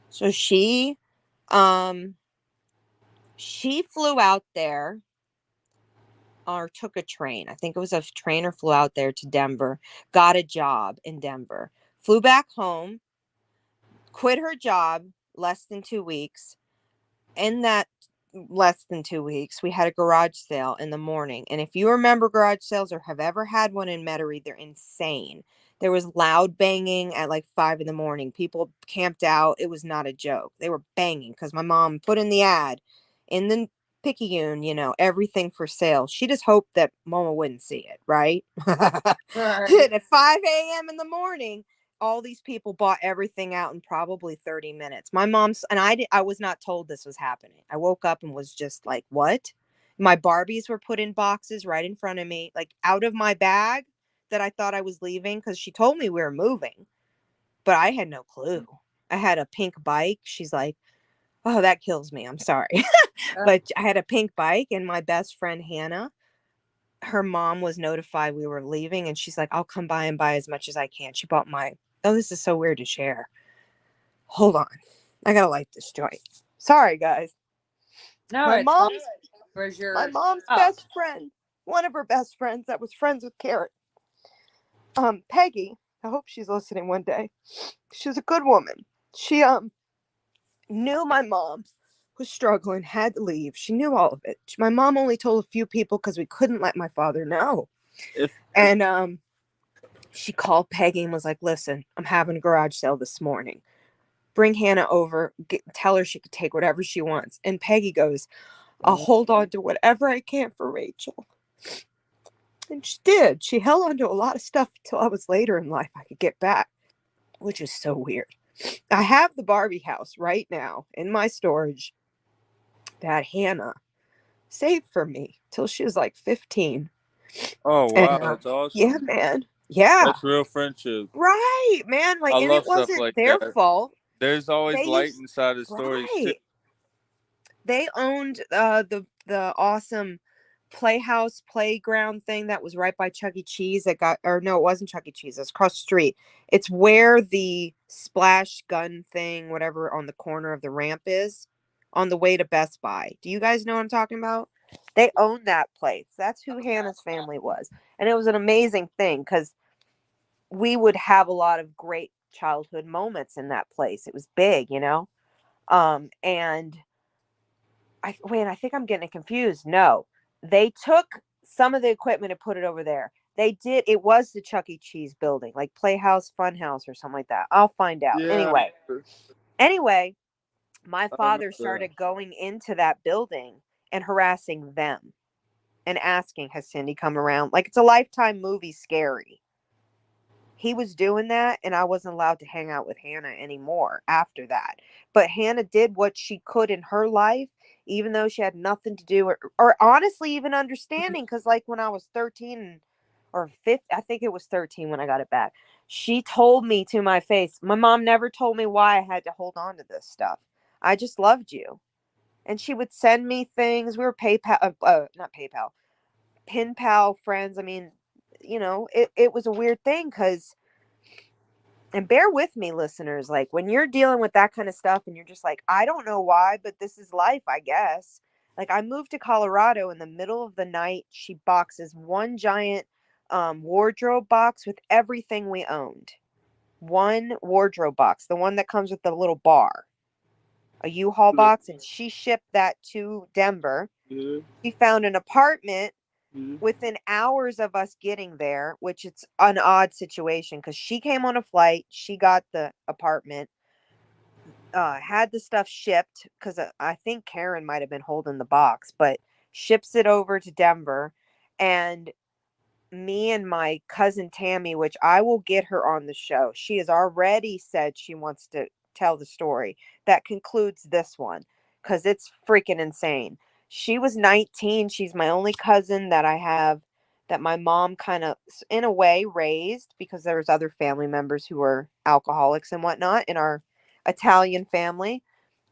So she flew out there or took a train. I think it was a train, or flew out there to Denver, got a job in Denver, flew back home, quit her job less than 2 weeks. In that less than 2 weeks, we had a garage sale in the morning. And if you remember garage sales or have ever had one in Metairie, they're insane. There was loud banging at like 5 in the morning. People camped out. It was not a joke. They were banging because my mom put in the ad in the Picayune, everything for sale. She just hoped that Mama wouldn't see it, right? Right. At 5 a.m. in the morning, all these people bought everything out in probably 30 minutes. My mom's, and I was not told this was happening. I woke up and was just like, what? My Barbies were put in boxes right in front of me, like out of my bag that I thought I was leaving, because she told me we were moving, but I had no clue. I had a pink bike. She's like, oh, that kills me. I'm sorry. But I had a pink bike, and my best friend, Hannah, her mom was notified we were leaving, and she's like, I'll come by and buy as much as I can. She bought oh, this is so weird to share. Hold on. I gotta light this joint. Sorry, guys. No, My it's fine. mom's Was my your mom's oh, best friend, one of her best friends that was friends with Carrot, Peggy. I hope she's listening one day. She was a good woman. She knew my mom was struggling, had to leave. She knew all of it. My mom only told a few people because we couldn't let my father know. If And she called Peggy and was like, listen, I'm having a garage sale this morning. Bring Hannah over. Tell her she could take whatever she wants. And Peggy goes, I'll hold on to whatever I can for Rachel. And she did. She held on to a lot of stuff until I was later in life I could get back, which is so weird. I have the Barbie house right now in my storage that Hannah saved for me till she was like 15. oh And wow, that's yeah, awesome. man. Yeah. That's real friendship. Right, man. I Like, and love it stuff wasn't like their that. fault. There's always They light used inside of stories too. right. They owned the awesome playhouse playground thing that was right by Chuck E. Cheese that got, or no, it wasn't Chuck E. Cheese, it was across the street. It's where the splash gun thing, whatever, on the corner of the ramp is, on the way to Best Buy. Do you guys know what I'm talking about? They owned that place. That's who Hannah's family was. And it was an amazing thing because we would have a lot of great childhood moments in that place. It was big. And I think I'm getting it confused. No, they took some of the equipment and put it over there. They did. It was the Chuck E. Cheese building, like Playhouse Funhouse or something like that. I'll find out. Yeah, Anyway, my I remember father that. started going into that building and harassing them and asking, has Cindy come around? Like, it's a Lifetime movie, Scary. He was doing that, and I wasn't allowed to hang out with Hannah anymore after that. But Hannah did what she could in her life, even though she had nothing to do, or honestly even understanding, because like when I was 13 or 15, I think it was 13 when I got it back, she told me to my face, my mom never told me why I had to hold on to this stuff. I just loved you. And she would send me things. We were not PayPal, pen pal friends. I mean, it was a weird thing because, and bear with me, listeners, like when you're dealing with that kind of stuff and you're just like, I don't know why, but this is life, I guess. Like, I moved to Colorado in the middle of the night. She boxes one giant wardrobe box with everything we owned. One wardrobe box, the one that comes with the little bar, a U-Haul box, and she shipped that to Denver. Mhm. She found an apartment Mhm. within hours of us getting there, which it's an odd situation because she came on a flight, she got the apartment, had the stuff shipped because I think Karen might have been holding the box, but ships it over to Denver. And me and my cousin Tammy, which I will get her on the show, she has already said she wants to tell the story that concludes this one because it's freaking insane. She was 19. She's my only cousin that I have that my mom kind of, in a way, raised because there was other family members who were alcoholics and whatnot in our Italian family.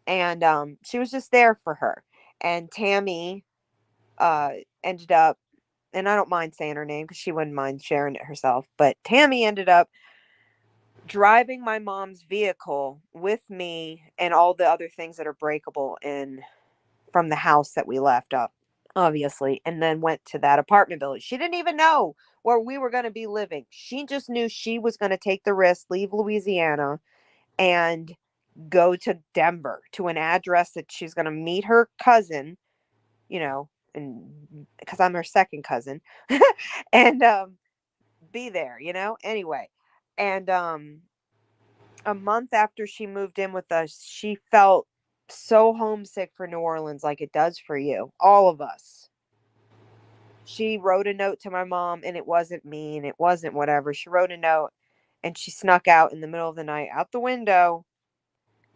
And she was just there for her. And Tammy uh, ended up, and I don't mind saying her name because she wouldn't mind sharing it herself, but Tammy ended up driving my mom's vehicle with me and all the other things that are breakable in from the house that we left up, obviously, and then went to that apartment building. She didn't even know where we were going to be living. She just knew she was going to take the risk, leave Louisiana, and go to Denver to an address that she's going to meet her cousin, you know, and because I'm her second cousin, and be there, anyway. And a month after she moved in with us, she felt so homesick for New Orleans, like it does for you, all of us. She wrote a note to my mom, and it wasn't mean, it wasn't whatever. She wrote a note, and she snuck out in the middle of the night out the window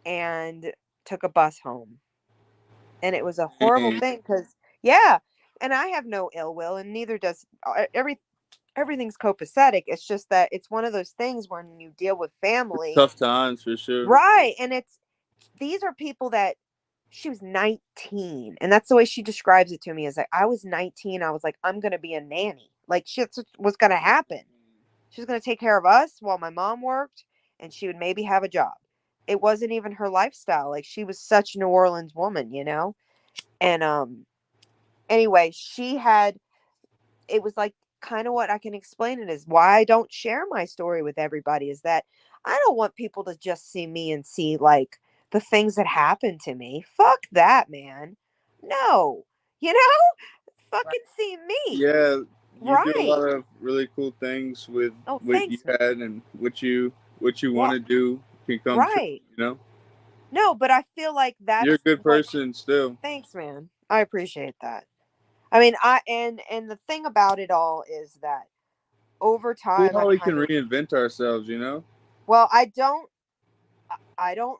and took a bus home. And it was a horrible Dang. thing because, yeah, and I have no ill will, and neither does everything's copacetic. It's just that it's one of those things when you deal with family, Tough times for sure. right? And these are people that she was 19, and that's the way she describes it to me, is like, I was 19, I was like, I'm gonna be a nanny. Like, shit was gonna happen. She was gonna take care of us while my mom worked, and she would maybe have a job. It wasn't even her lifestyle. Like, she was such a New Orleans woman. And anyway, she had, it was like, kind of what I can explain it is why I don't share my story with everybody, is that I don't want people to just see me and see like the things that happened to me. Fuck that, man. No. You know, Right. fucking see me. Yeah, you do a Right. lot of really cool things with Oh, what you thanks, man. had and what you want Well, to do can come true. right. You know, No, but I feel like you're a that's good what, person still. thanks, man. I appreciate that. I mean, and the thing about it all is that over See time I how we can kind of, reinvent ourselves. You know. well, I don't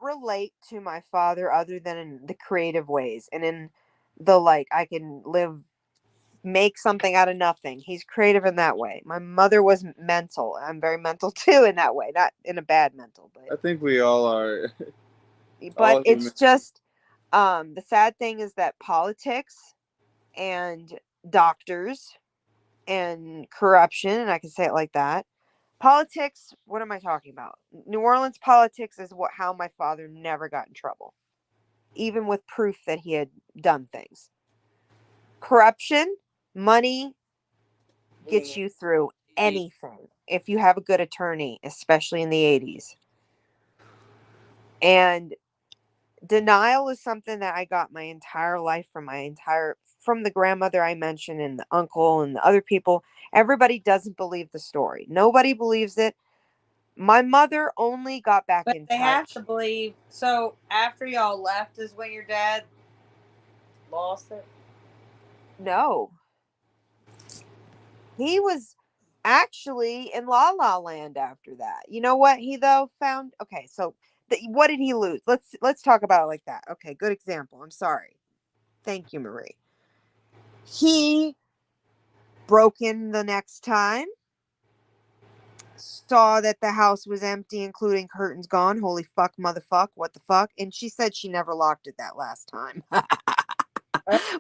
relate to my father other than in the creative ways and in the, like, I can make something out of nothing. He's creative in that way. My mother was mental. I'm very mental too in that way, not in a bad mental, I think we all are, but all it's human. just the sad thing is that politics and doctors and corruption, and I can say it like that. Politics, what am I talking about? New Orleans politics is how my father never got in trouble, even with proof that he had done things. Corruption, money gets you through anything if you have a good attorney, especially in the 80s. And denial is something that I got my entire life from the grandmother I mentioned and the uncle and the other people. Everybody doesn't believe the story. Nobody believes it. My mother only got back But in they have touch. to believe. So after y'all left is when your dad lost it. No, he was actually in La La Land after that. You know what he though found? Okay, so what did he lose? Let's talk about it like that. Okay, good example. I'm sorry. Thank you, Marie. He broke in the next time, saw that the house was empty, including curtains gone. Holy fuck, motherfuck, what the fuck? And she said she never locked it that last time,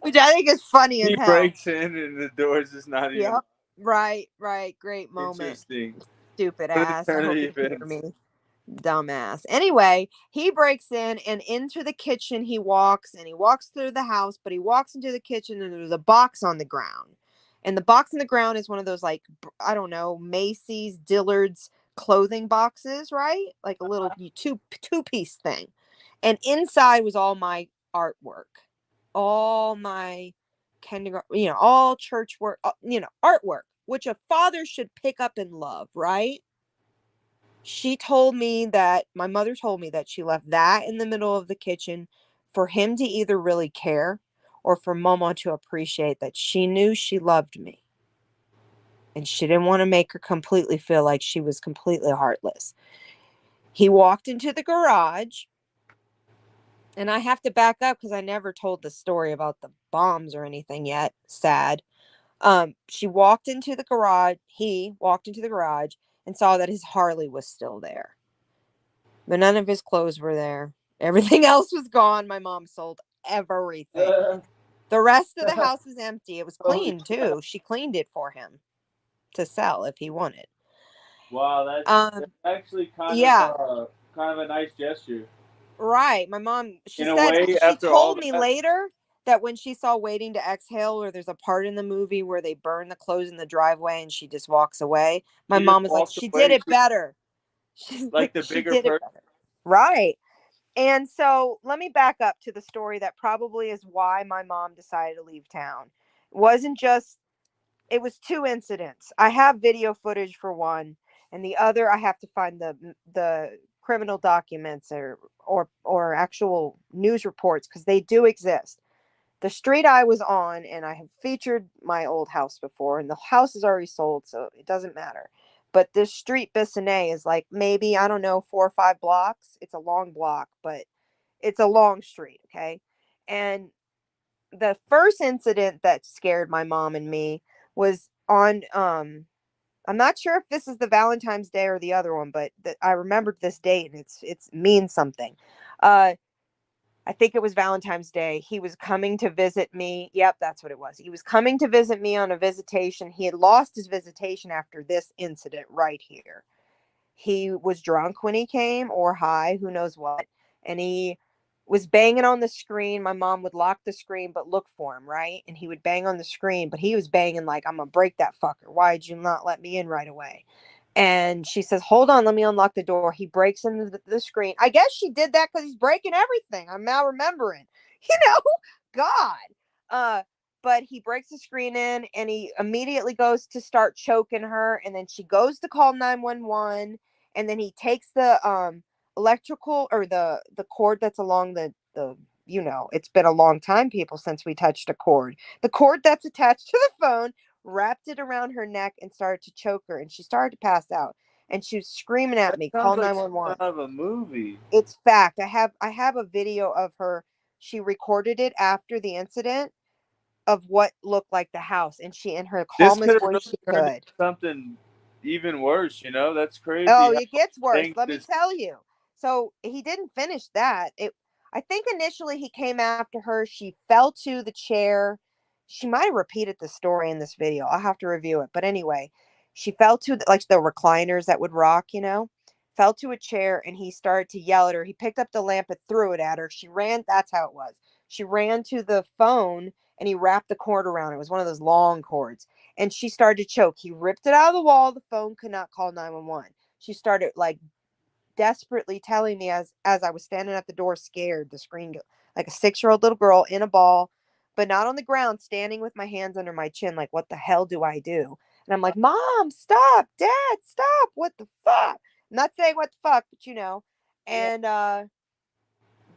which I think is funny as He hell. breaks in and the door's just not even Yep. Right, right. Great moment. interesting. Stupid What a ass. I turn of hope you hear events. me. Dumbass. Anyway, he breaks in, and into the kitchen he walks, and he walks through the house, but he walks into the kitchen and there's a box on the ground. And the box on the ground is one of those, like, I don't know, Macy's, Dillard's clothing boxes, right? Like a little two-piece thing. And inside was all my artwork. All my kindergarten, all church work, artwork, which a father should pick up and love, right? My mother told me that she left that in the middle of the kitchen for him to either really care or for Mama to appreciate that she knew she loved me. And she didn't want to make her completely feel like she was completely heartless. He walked into the garage, and I have to back up because I never told the story about the bombs or anything yet. Sad. He walked into the garage and saw that his Harley was still there. But none of his clothes were there. Everything else was gone. My mom sold everything. The rest of the house is empty. It was clean too. She cleaned it for him to sell if he wanted. Wow, that's Um, actually yeah, kind of a nice gesture. right. My mom, In a way, she after all told me that, later that when she saw Waiting to Exhale, where there's a part in the movie where they burn the clothes in the driveway and she just walks away, my she just mom was like, walks she did away. it better. She's Like like, the she bigger did it person. better. Right. And so let me back up to the story that probably is why my mom decided to leave town. It wasn't just, it was two incidents. I have video footage for one, and the other I have to find the criminal documents or actual news reports because they do exist. The street I was on, and I have featured my old house before, and the house is already sold, so it doesn't matter. But this street Bissonnette is like maybe, I don't know, 4 or 5 blocks. It's a long block, but it's a long street, okay? And the first incident that scared my mom and me was on I'm not sure if this is the Valentine's Day or the other one, but I remembered this date and it's means something. Uh I think it was Valentine's Day. He was coming to visit me. Yep, that's what it was. He was coming to visit me on a visitation. He had lost his visitation after this incident right here. He was drunk when he came or high, who knows what. And he was banging on the screen. My mom would lock the screen but look for him, right? And he would bang on the screen, but he was banging like, I'm going to break that fucker. Why'd you not let me in right away? And she says, hold on, let me unlock the door. He breaks into the screen. I guess she did that because he's breaking everything. I'm now remembering. You know, God. But he breaks the screen in and he immediately goes to start choking her. And then she goes to call 911. And then he takes the electrical or the cord that's along the it's been a long time, people, since we touched a cord. The cord that's attached to the phone, wrapped it around her neck and started to choke her, and she started to pass out. And she was screaming at That me, sounds call like something 911. out of a movie. It's fact. I have a video of her. She recorded it after the incident of what looked like the house, and she, in her This could calmest have voice really she turned into could. something even worse. That's crazy. Oh, How it gets worse. things Let me just tell you. So he didn't finish that. I think initially he came after her. She fell to the chair. She might have repeated the story in this video. I'll have to review it. But anyway, she fell to like the recliners that would rock, fell to a chair, and he started to yell at her. He picked up the lamp and threw it at her. She ran. That's how it was. She ran to the phone and he wrapped the cord around it. It was one of those long cords. And she started to choke. He ripped it out of the wall. The phone could not call 911. She started like desperately telling me as I was standing at the door scared to scream like a 6-year-old little girl in a ball, but not on the ground, standing with my hands under my chin like, what the hell do I do? And I'm like, Mom, stop, Dad, stop, what the fuck? I'm not saying what the fuck, but Yeah. and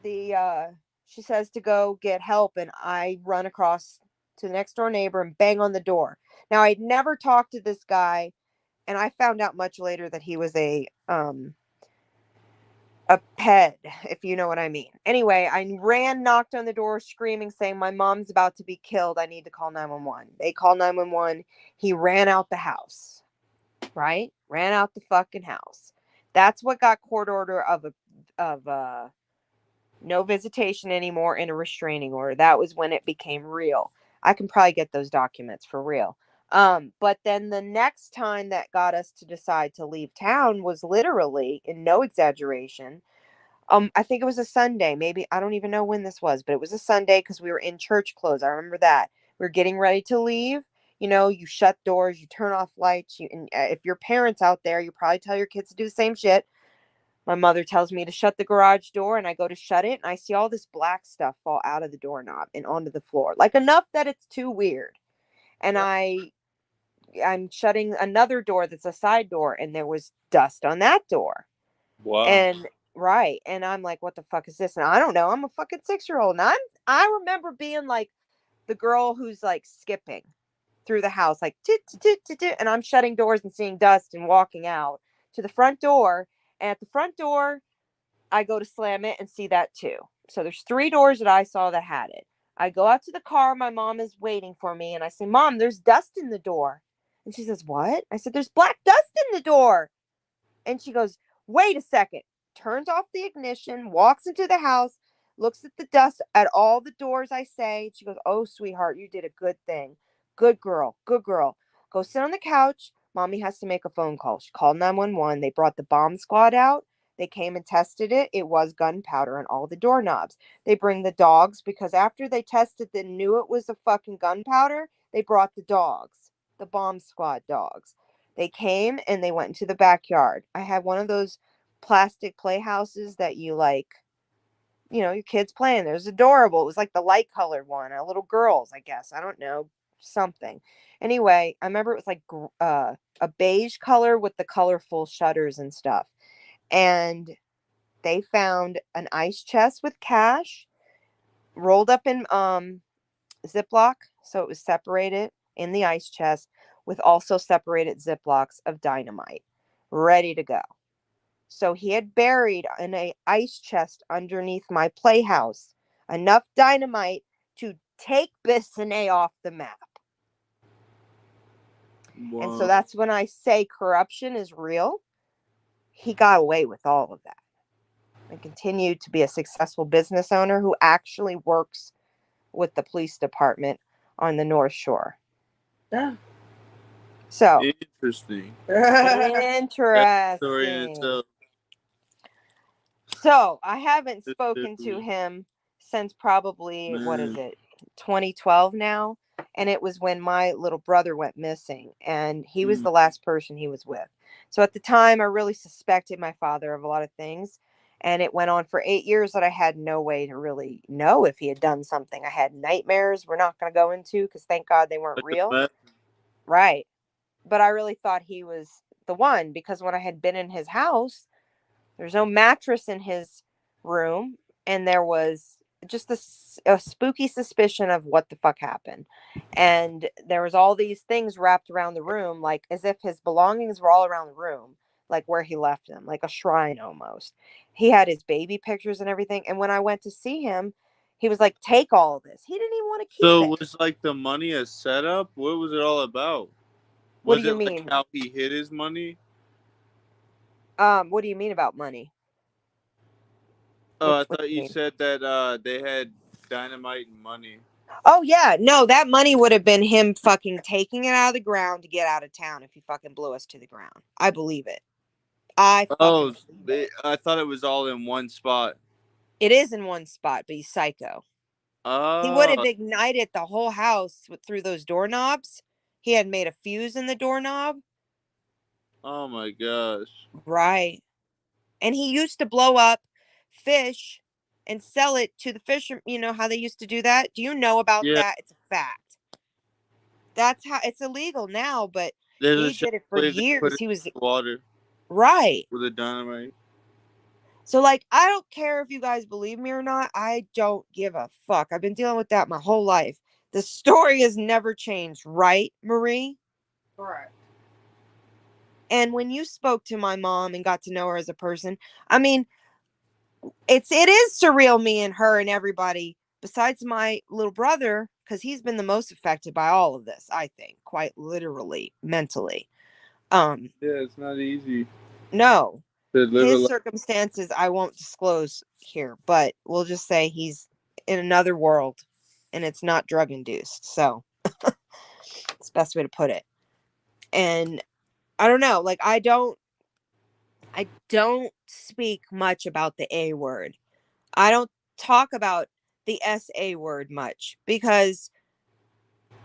the she says to go get help, and I run across to the next door neighbor and bang on the door. Now, I'd never talked to this guy, and I found out much later that he was a pet, if you know what I mean. Anyway, I ran, knocked on the door, screaming, saying, my mom's about to be killed. I need to call 911. They called 911. He ran out the house, right? Ran out the fucking house. That's what got court order of no visitation anymore and a restraining order. That was when it became real. I can probably get those documents for real. But then the next time that got us to decide to leave town was literally, in no exaggeration, I think it was a Sunday. Maybe I don't even know when this was, but it was a Sunday because we were in church clothes. I remember that. We were getting ready to leave. You know, you shut doors, you turn off lights. And if your parents out there, you probably tell your kids to do the same shit. My mother tells me to shut the garage door, and I go to shut it, and I see all this black stuff fall out of the doorknob and onto the floor, like enough that it's too weird. And I'm shutting another door that's a side door, and there was dust on that door. Wow. And right. And I'm like, what the fuck is this? And I don't know. I'm a fucking 6-year-old. And I remember being like the girl who's like skipping through the house, like toot, toot, toot, toot, toot, and I'm shutting doors and seeing dust and walking out to the front door. And at the front door, I go to slam it and see that too. So there's 3 doors that I saw that had it. I go out to the car. My mom is waiting for me. And I say, Mom, there's dust in the door. And she says, what? I said, there's black dust in the door. And she goes, wait a second, turns off the ignition, walks into the house, looks at the dust at all the doors I say. She goes, oh, sweetheart, you did a good thing. Good girl, good girl. Go sit on the couch. Mommy has to make a phone call. She called 911. They brought the bomb squad out. They came and tested it. It was gunpowder on all the doorknobs. They bring the dogs because after they tested and knew it was a fucking gunpowder, they brought the dogs, the bomb squad dogs. They came and they went into the backyard. I had one of those plastic playhouses that you like, your kids playing. There's adorable. It was like the light colored one, a little girl's, I guess. I don't know, something. Anyway, I remember it was like a beige color with the colorful shutters and stuff. And they found an ice chest with cash rolled up in Ziploc, so it was separated in the ice chest with also separated Ziplocs of dynamite ready to go. So he had buried in a ice chest underneath my playhouse enough dynamite to take Bissonnette off the map. And so Wow. that's when I say corruption is real. He got away with all of that and continued to be a successful business owner who actually works with the police department on the North Shore. Yeah. So Interesting. That's a story in interesting. itself. So I haven't spoken to him since probably, what is Man. it, 2012 now? And it was when my little brother went missing, and he was Mm. the last person he was with. So at the time, I really suspected my father of a lot of things. And it went on for 8 years that I had no way to really know if he had done something. I had nightmares we're not going to go into because thank God they weren't I can real. imagine. Right. But I really thought he was the one because when I had been in his house, there's no mattress in his room, and there was just a spooky suspicion of what the fuck happened. And there was all these things wrapped around the room, like as if his belongings were all around the room, like where he left them, like a shrine almost. He had his baby pictures and everything. And when I went to see him, he was like, take all of this. He didn't even want to keep So it. was like the money a setup? What was it all about? What do Was you it like mean? how he hid his money? What do you mean about money? Oh, I What do thought you you mean? said that they had dynamite and money. Oh yeah, no, that money would have been him fucking taking it out of the ground to get out of town if he fucking blew us to the ground. I believe it. I fucking Oh, believe it. I thought it was all in one spot. It is in one spot, but he's psycho. He would have Oh, ignited the whole house through those doorknobs. He had made a fuse in the doorknob. oh my gosh. Right. And he used to blow up fish and sell it to the fisher. You know how they used to do that? Do you know about Yeah, that? It's a fact. That's how it's illegal now, but there's a he shot did it for where they put years. it He was in the water right. with a dynamite. So, like, I don't care if you guys believe me or not. I don't give a fuck. I've been dealing with that my whole life. The story has never changed, right, Marie? Correct. And when you spoke to my mom and got to know her as a person, I mean, it is surreal, me and her and everybody, besides my little brother, because he's been the most affected by all of this, I think, quite literally, mentally. Um, Yeah, it's not easy no. to live a His life. circumstances I won't disclose here, but we'll just say he's in another world and it's not drug induced. So It's the best way to put it. And I don't know, like I don't speak much about the A word. I don't talk about the SA word much because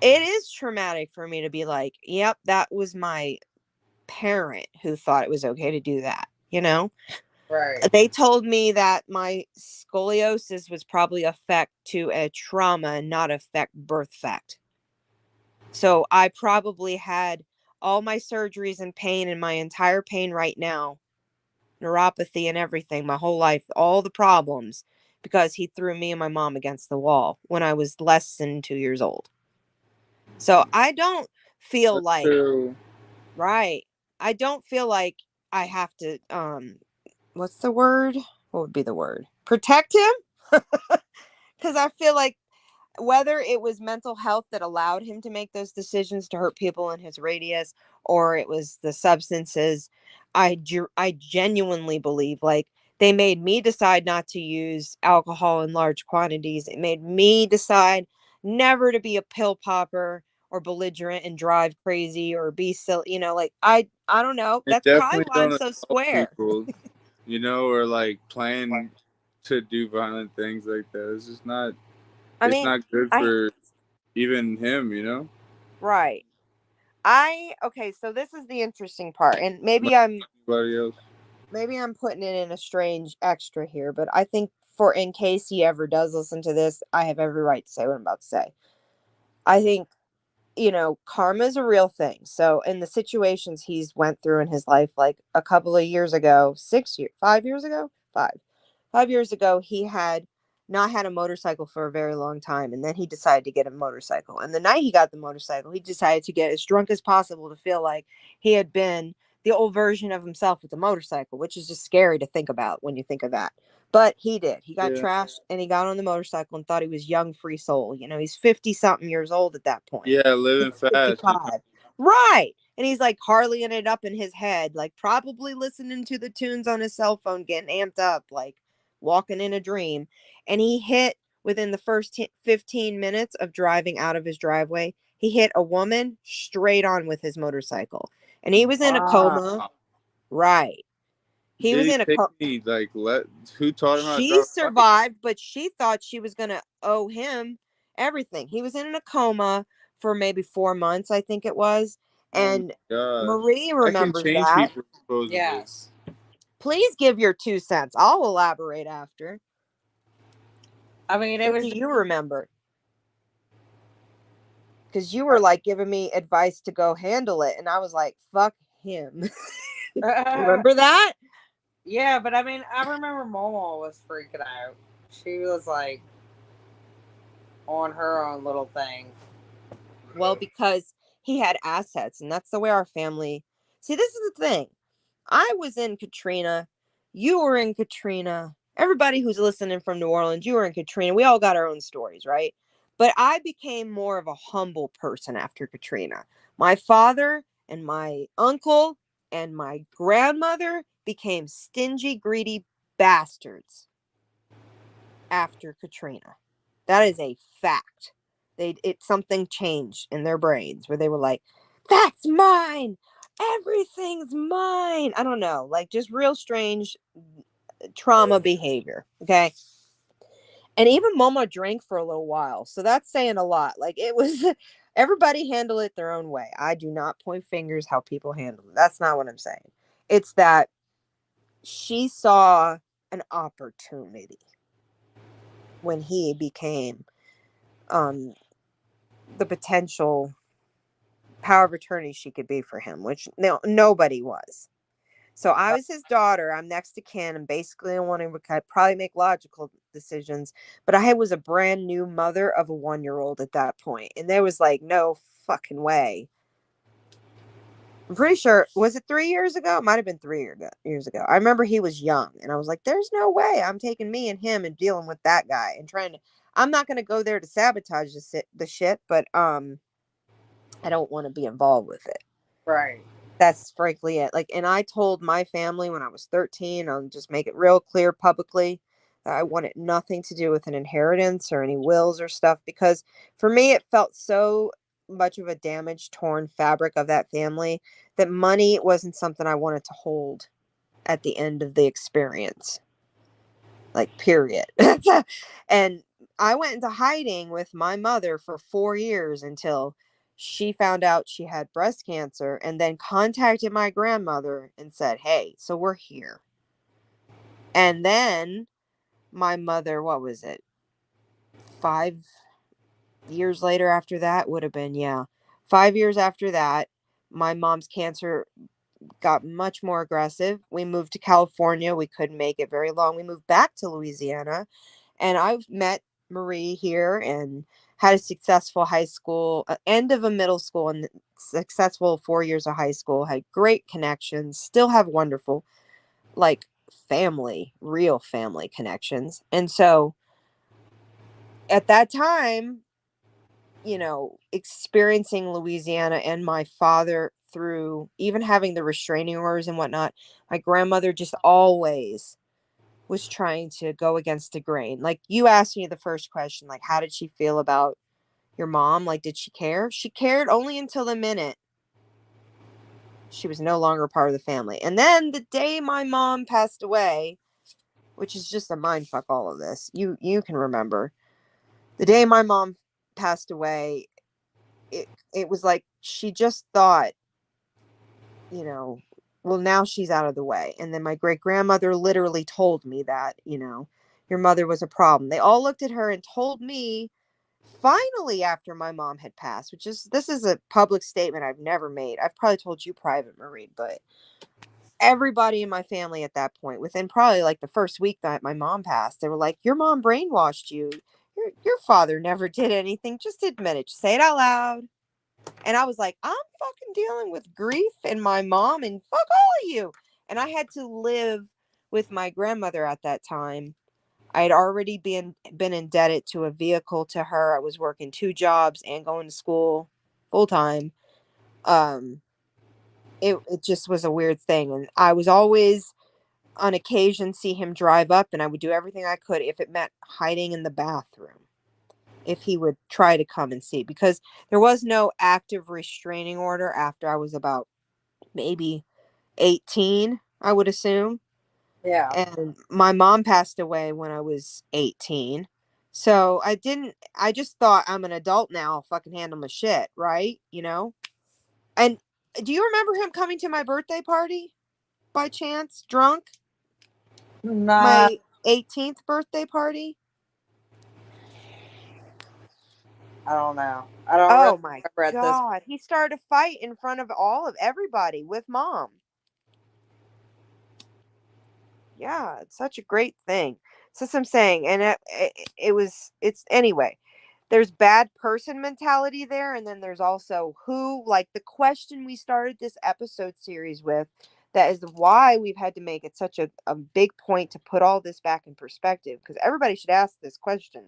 it is traumatic for me to be like, yep, that was my parent who thought it was okay to do that, you know? Right. They told me that my scoliosis was probably effect to a trauma and not effect birth fact. So I probably had all my surgeries and pain and my entire pain right now, neuropathy and everything, my whole life, all the problems, because he threw me and my mom against the wall when I was less than 2 years old. So I don't feel That's like, true. right. I don't feel like I have to, what's the word? What would be the word? Protect him? Because I feel like whether it was mental health that allowed him to make those decisions to hurt people in his radius or it was the substances, I genuinely believe like they made me decide not to use alcohol in large quantities. It made me decide never to be a pill popper or belligerent and drive crazy or be silly, like I don't know. It That's probably definitely why I'm don't so assault square. people, or like plan to do violent things like that. It's just not. I It's mean, not good I for even him. right. I okay, so this is the interesting part, and Not anybody else. maybe I'm putting it in a strange extra here, but I think for in case he ever does listen to this, I have every right to say what I'm about to say. I think karma is a real thing. So in the situations he's went through in his life, like a couple of years ago, 6 years, 5 years ago, 5 years ago, he had not had a motorcycle for a very long time. And then he decided to get a motorcycle. And the night he got the motorcycle, he decided to get as drunk as possible to feel like he had been the old version of himself with the motorcycle, which is just scary to think about when you think of that. But he did. He got Yeah. trashed and he got on the motorcycle and thought he was young, free soul. He's 50 something years old at that point. Yeah, living He's fast. 55. Right. And he's like Harleying it up in his head, like probably listening to the tunes on his cell phone, getting amped up, like walking in a dream. And he hit within the first 15 minutes of driving out of his driveway, he hit a woman straight on with his motorcycle. And he was in a coma. Wow. Right. He Did was he in a take coma. me like let? Who taught him how to She drive a bike? survived, but she thought she was going to owe him everything. He was in a coma for maybe 4 months, I think it was. Oh my And gosh, Marie that can remembers change that. people supposedly. Yes. Please give your 2 cents. I'll elaborate after. I mean, it What was do just, you remember? Because you were like giving me advice to go handle it. And I was like, fuck him. Remember that? yeah, but I mean, I remember Momo was freaking out. She was like on her own little thing. Well, because he had assets. And that's the way our family. See, this is the thing. I was in Katrina. You were in Katrina. Everybody who's listening from New Orleans, you were in Katrina. We all got our own stories, right? But I became more of a humble person after Katrina. My father and my uncle and my grandmother became stingy, greedy bastards after Katrina. That is a fact. Something changed in their brains where they were like, "That's mine. Everything's mine." I don't know, like just real strange trauma behavior. Okay. And even Momo drank for a little while. So that's saying a lot. Like it was everybody handle it their own way. I do not point fingers how people handle it. That's not what I'm saying. It's that she saw an opportunity when he became the potential power of attorney she could be for him, which nobody was. So I was his daughter. I'm next to kin, and basically I wanted to probably make logical decisions. But I was a brand new mother of a 1-year-old at that point, and there was like no fucking way. I'm pretty sure, was it 3 years ago? It might have been 3 years ago. I remember he was young, and I was like, "There's no way I'm taking me and him and dealing with that guy and trying to. I'm not going to go there to sabotage the shit, but I don't want to be involved with it." Right. That's frankly it. Like, and I told my family when I was 13, I'll just make it real clear publicly that I wanted nothing to do with an inheritance or any wills or stuff because for me it felt so much of a damaged, torn fabric of that family that money wasn't something I wanted to hold at the end of the experience. Like, period. And I went into hiding with my mother for 4 years until she found out she had breast cancer and then contacted my grandmother and said, "Hey, so we're here." And then my mother, what was it? 5 years later after that would have been, yeah. 5 years after that, my mom's cancer got much more aggressive. We moved to California. We couldn't make it very long. We moved back to Louisiana, and I met Marie here and had a successful high school, end of a middle school, and successful 4 years of high school. Had great connections. Still have wonderful, like, family, real family connections. And so at that time, experiencing Louisiana and my father through even having the restraining orders and whatnot, my grandmother just always was trying to go against the grain. Like, you asked me the first question, like, how did she feel about your mom? Like, did she care? She cared only until the minute she was no longer part of the family. And then the day my mom passed away, which is just a mind fuck, all of this. You can remember. The day my mom passed away, it was like she just thought, well, now she's out of the way. And then my great grandmother literally told me that, your mother was a problem. They all looked at her and told me finally after my mom had passed, this is a public statement I've never made. I've probably told you private, Marie, but everybody in my family at that point, within probably like the first week that my mom passed, they were like, your mom brainwashed you. Your father never did anything. Just admit it. Just say it out loud. And I was like, I'm fucking dealing with grief and my mom and fuck all of you. And I had to live with my grandmother at that time. I had already been indebted to a vehicle to her. I was working 2 jobs and going to school full time. Um, it just was a weird thing. And I was always on occasion see him drive up, and I would do everything I could if it meant hiding in the bathroom. If he would try to come and see, because there was no active restraining order after I was about maybe 18, I would assume. Yeah. And my mom passed away when I was 18. So I just thought, I'm an adult now, I'll fucking handle my shit, right? And do you remember him coming to my birthday party by chance, drunk? Nah, My 18th birthday party? I don't know. I don't really Oh my remember at this. God. He started a fight in front of all of everybody with mom. Yeah, it's such a great thing. So that's what I'm saying. And it's anyway. There's bad person mentality there, and then there's also who, like the question we started this episode series with, that is why we've had to make it such a big point to put all this back in perspective, because everybody should ask this question.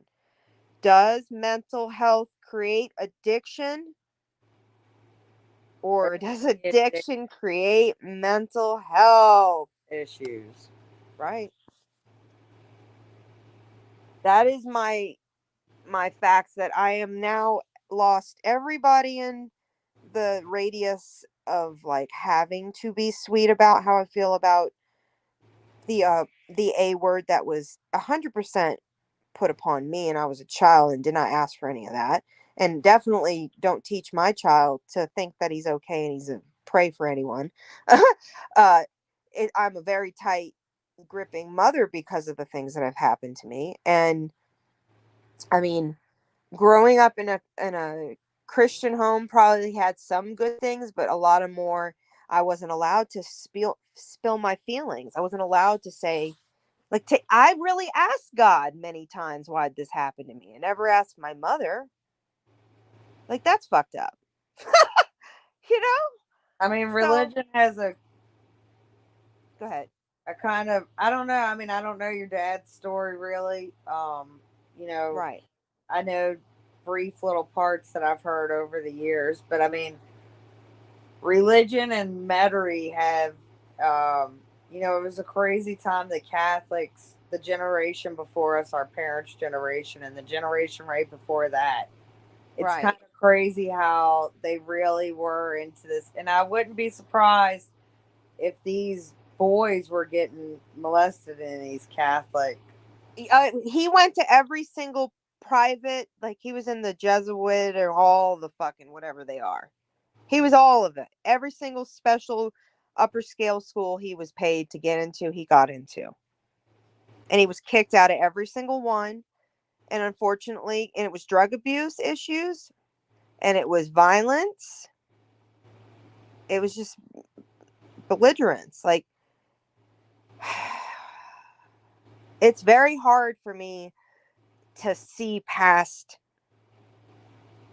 Does mental health create addiction, or does addiction create mental health? Issues. Right. That is my facts, that I am now lost everybody in the radius of like having to be sweet about how I feel about the A word that was 100% put upon me, and I was a child and did not ask for any of that. And definitely don't teach my child to think that he's okay and he's a pray for anyone. uh I'm a very tight gripping mother because of the things that have happened to me. And I mean, growing up in a Christian home probably had some good things, but a lot of more. I wasn't allowed to spill my feelings. I wasn't allowed to say, like, I really asked God many times why this happened to me. I never asked my mother. Like, that's fucked up. you know? I mean, So religion has go ahead. a kind of, I don't know. I mean, I don't know your dad's story really. You know, Right. I know brief little parts that I've heard over the years, but I mean, religion and Metairie have, it was a crazy time. The Catholics, the generation before us, our parents' generation, and the generation right before that, it's kind Right. of crazy how they really were into this. And I wouldn't be surprised if these boys were getting molested in these Catholic. He went to every single private, like he was in the Jesuit or all the fucking whatever they are. He was all of it. Every single special upper scale school he was paid to get into, he got into. And he was kicked out of every single one. And unfortunately, and it was drug abuse issues and it was violence. It was just belligerence. Like, it's very hard for me to see past.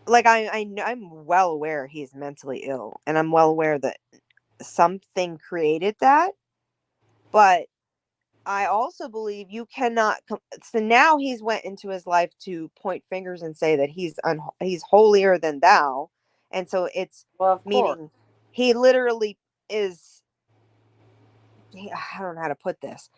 Like, I'm well aware he's mentally ill, and I'm well aware that something created that. But I also believe you cannot. So now he's went into his life to point fingers and say that he's holier than thou, and so it's Well, of course. meaning he literally is. I don't know how to put this.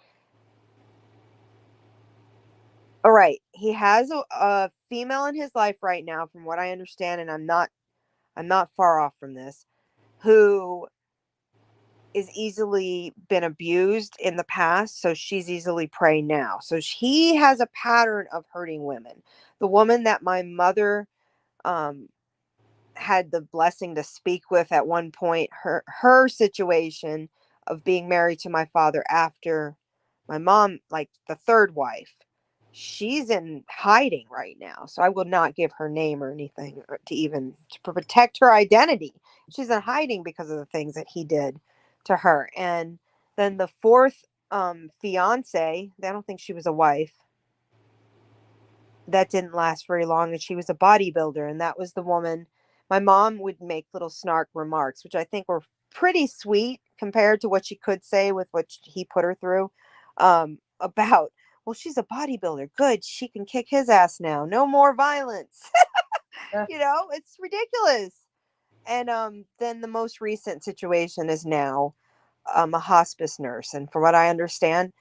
All right, he has a female in his life right now, from what I understand, and I'm not far off from this, who is easily been abused in the past, so she's easily prey now. So he has a pattern of hurting women. The woman that my mother um had the blessing to speak with at one point, her situation of being married to my father after my mom, like the third wife, she's in hiding right now, so I will not give her name or anything, or to even to protect her identity. She's in hiding because of the things that he did to her. And then the fourth fiance, I don't think she was a wife, that didn't last very long, and she was a bodybuilder, and that was the woman. My mom would make little snark remarks, which I think were pretty sweet compared to what she could say with what he put her through, about, well, she's a bodybuilder, good, she can kick his ass now, no more violence. Yeah. It's ridiculous. And then the most recent situation is now a hospice nurse, and from what I understand,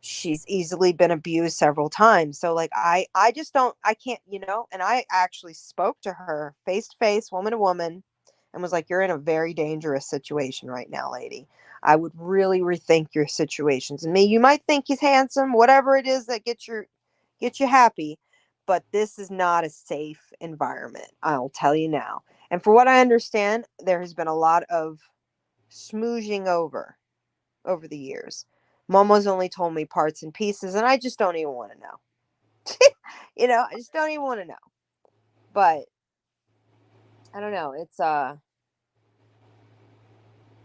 she's easily been abused several times. So like I just don't, I can't, and I actually spoke to her face to face, woman to woman, and was like, you're in a very dangerous situation right now, lady. I would really rethink your situations. And me, you might think he's handsome, whatever it is that get you happy, but this is not a safe environment, I'll tell you now. And for what I understand, there has been a lot of smooching over the years. Momo's only told me parts and pieces, and I just don't even want to know. I just don't even want to know. But I don't know.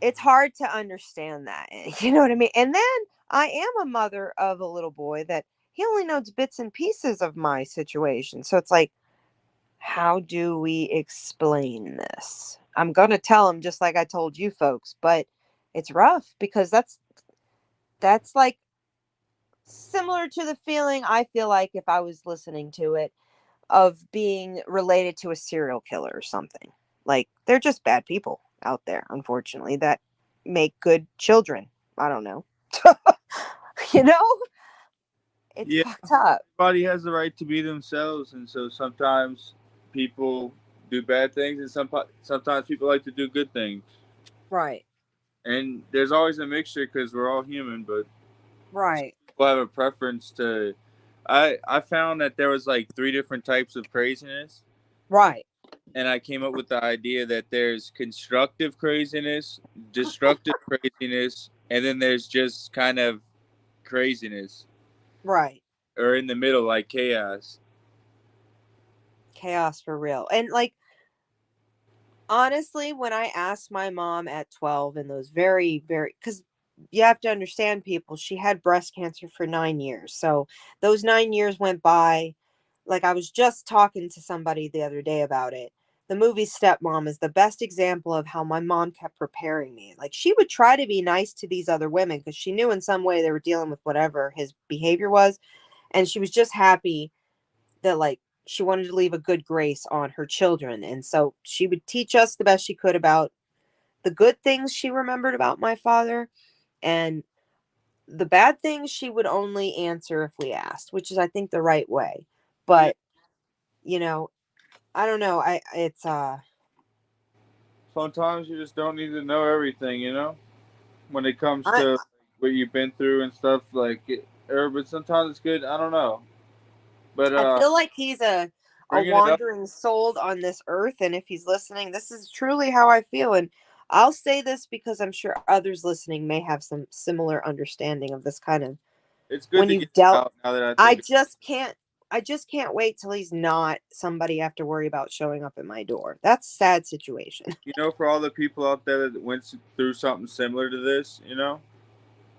It's hard to understand that. You know what I mean? And then I am a mother of a little boy that he only knows bits and pieces of my situation. So it's like, how do we explain this? I'm gonna tell him just like I told you folks, but it's rough because that's like similar to the feeling I feel like if I was listening to it, of being related to a serial killer or something. Like, they're just bad people out there, unfortunately, that make good children. I don't know. you know? It's Yeah, fucked up. everybody has the right to be themselves, and so sometimes people do bad things, and sometimes people like to do good things. Right. And there's always a mixture because we're all human, but Right. people have a preference to. I found that there was like three different types of craziness, Right. and I came up with the idea that there's constructive craziness, destructive craziness, and then there's just kind of craziness, Right. or in the middle, like chaos. Chaos for real. And like, honestly, when I asked my mom at 12 in those very, very, because you have to understand, people, she had breast cancer for 9 years. So those 9 years went by. Like, I was just talking to somebody the other day about it. The movie Stepmom is the best example of how my mom kept preparing me. Like, she would try to be nice to these other women because she knew in some way they were dealing with whatever his behavior was. And she was just happy that, like, she wanted to leave a good grace on her children. And so she would teach us the best she could about the good things she remembered about my father, and the bad things she would only answer if we asked, which is, I think, the right way. Yeah, But, you know, I don't know. I it's Sometimes you just don't need to know everything, you know, when it comes I to what you've been through and stuff. But sometimes it's good. I don't know, but I feel like he's a bringing it up, wandering soul on this earth, and if he's listening, this is truly how I feel. And I'll say this because I'm sure others listening may have some similar understanding of this kind of it's good when to get you've dealt. out. Now that I I think, just can't. I just can't wait till he's not somebody I have to worry about showing up at my door. That's a sad situation. for all the people out there that went through something similar to this,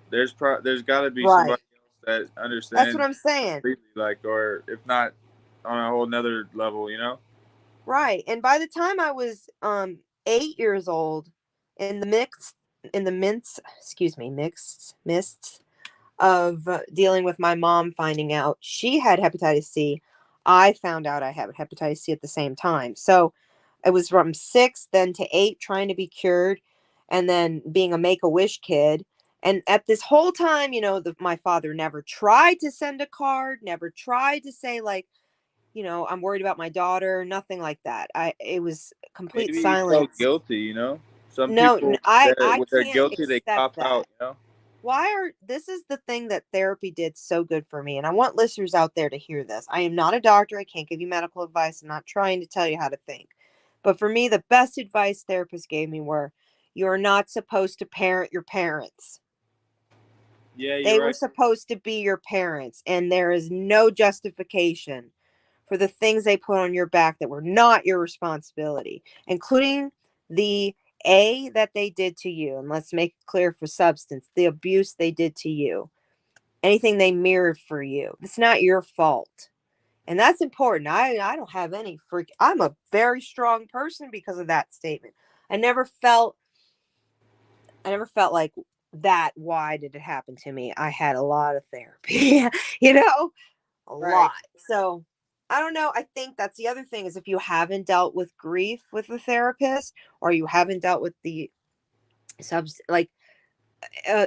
there's got to be Right. somebody else that That's what understands I'm saying. completely, like, or if not on a whole nother level, Right. And by the time I was 8 years old, in the mix in the mints, excuse me, mixed mists of dealing with my mom finding out she had hepatitis C, I found out I had hepatitis C at the same time. So it was from 6 then to 8 trying to be cured and then being a make-a-wish kid. And at this whole time, my father never tried to send a card, never tried to say like, I'm worried about my daughter, nothing like that. It was complete maybe he felt silence. guilty. Some No, people that I when they're can't guilty, they accept cop that. out. This is the thing that therapy did so good for me, and I want listeners out there to hear this. I am not a doctor. I can't give you medical advice. I'm not trying to tell you how to think. But for me, the best advice therapists gave me were you're not supposed to parent your parents. Yeah, They you're were right. supposed to be your parents, and there is no justification for the things they put on your back that were not your responsibility, including the A that they did to you. And let's make it clear for substance, the abuse they did to you, anything they mirrored for you. It's not your fault. And that's important. I don't have any freak. I'm a very strong person because of that statement. I never felt I never felt like that. Why did it happen to me? I had a lot of therapy, you know, a Right. lot. So I don't know. I think that's the other thing is if you haven't dealt with grief with a therapist or you haven't dealt with like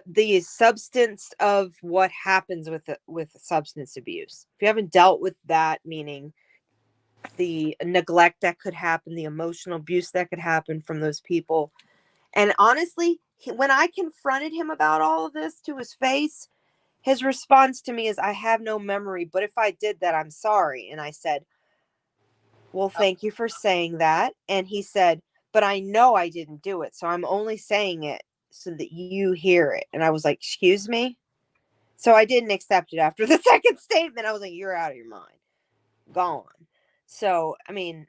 the substance of what happens with substance abuse. If you haven't dealt with that, meaning the neglect that could happen, the emotional abuse that could happen from those people. And honestly, when I confronted him about all of this to his face, his response to me is, I have no memory, but if I did that, I'm sorry. And I said, well, thank you for saying that. And he said, but I know I didn't do it. So I'm only saying it so that you hear it. And I was like, excuse me? So I didn't accept it after the second statement. I was like, you're out of your mind. Gone. So, I mean,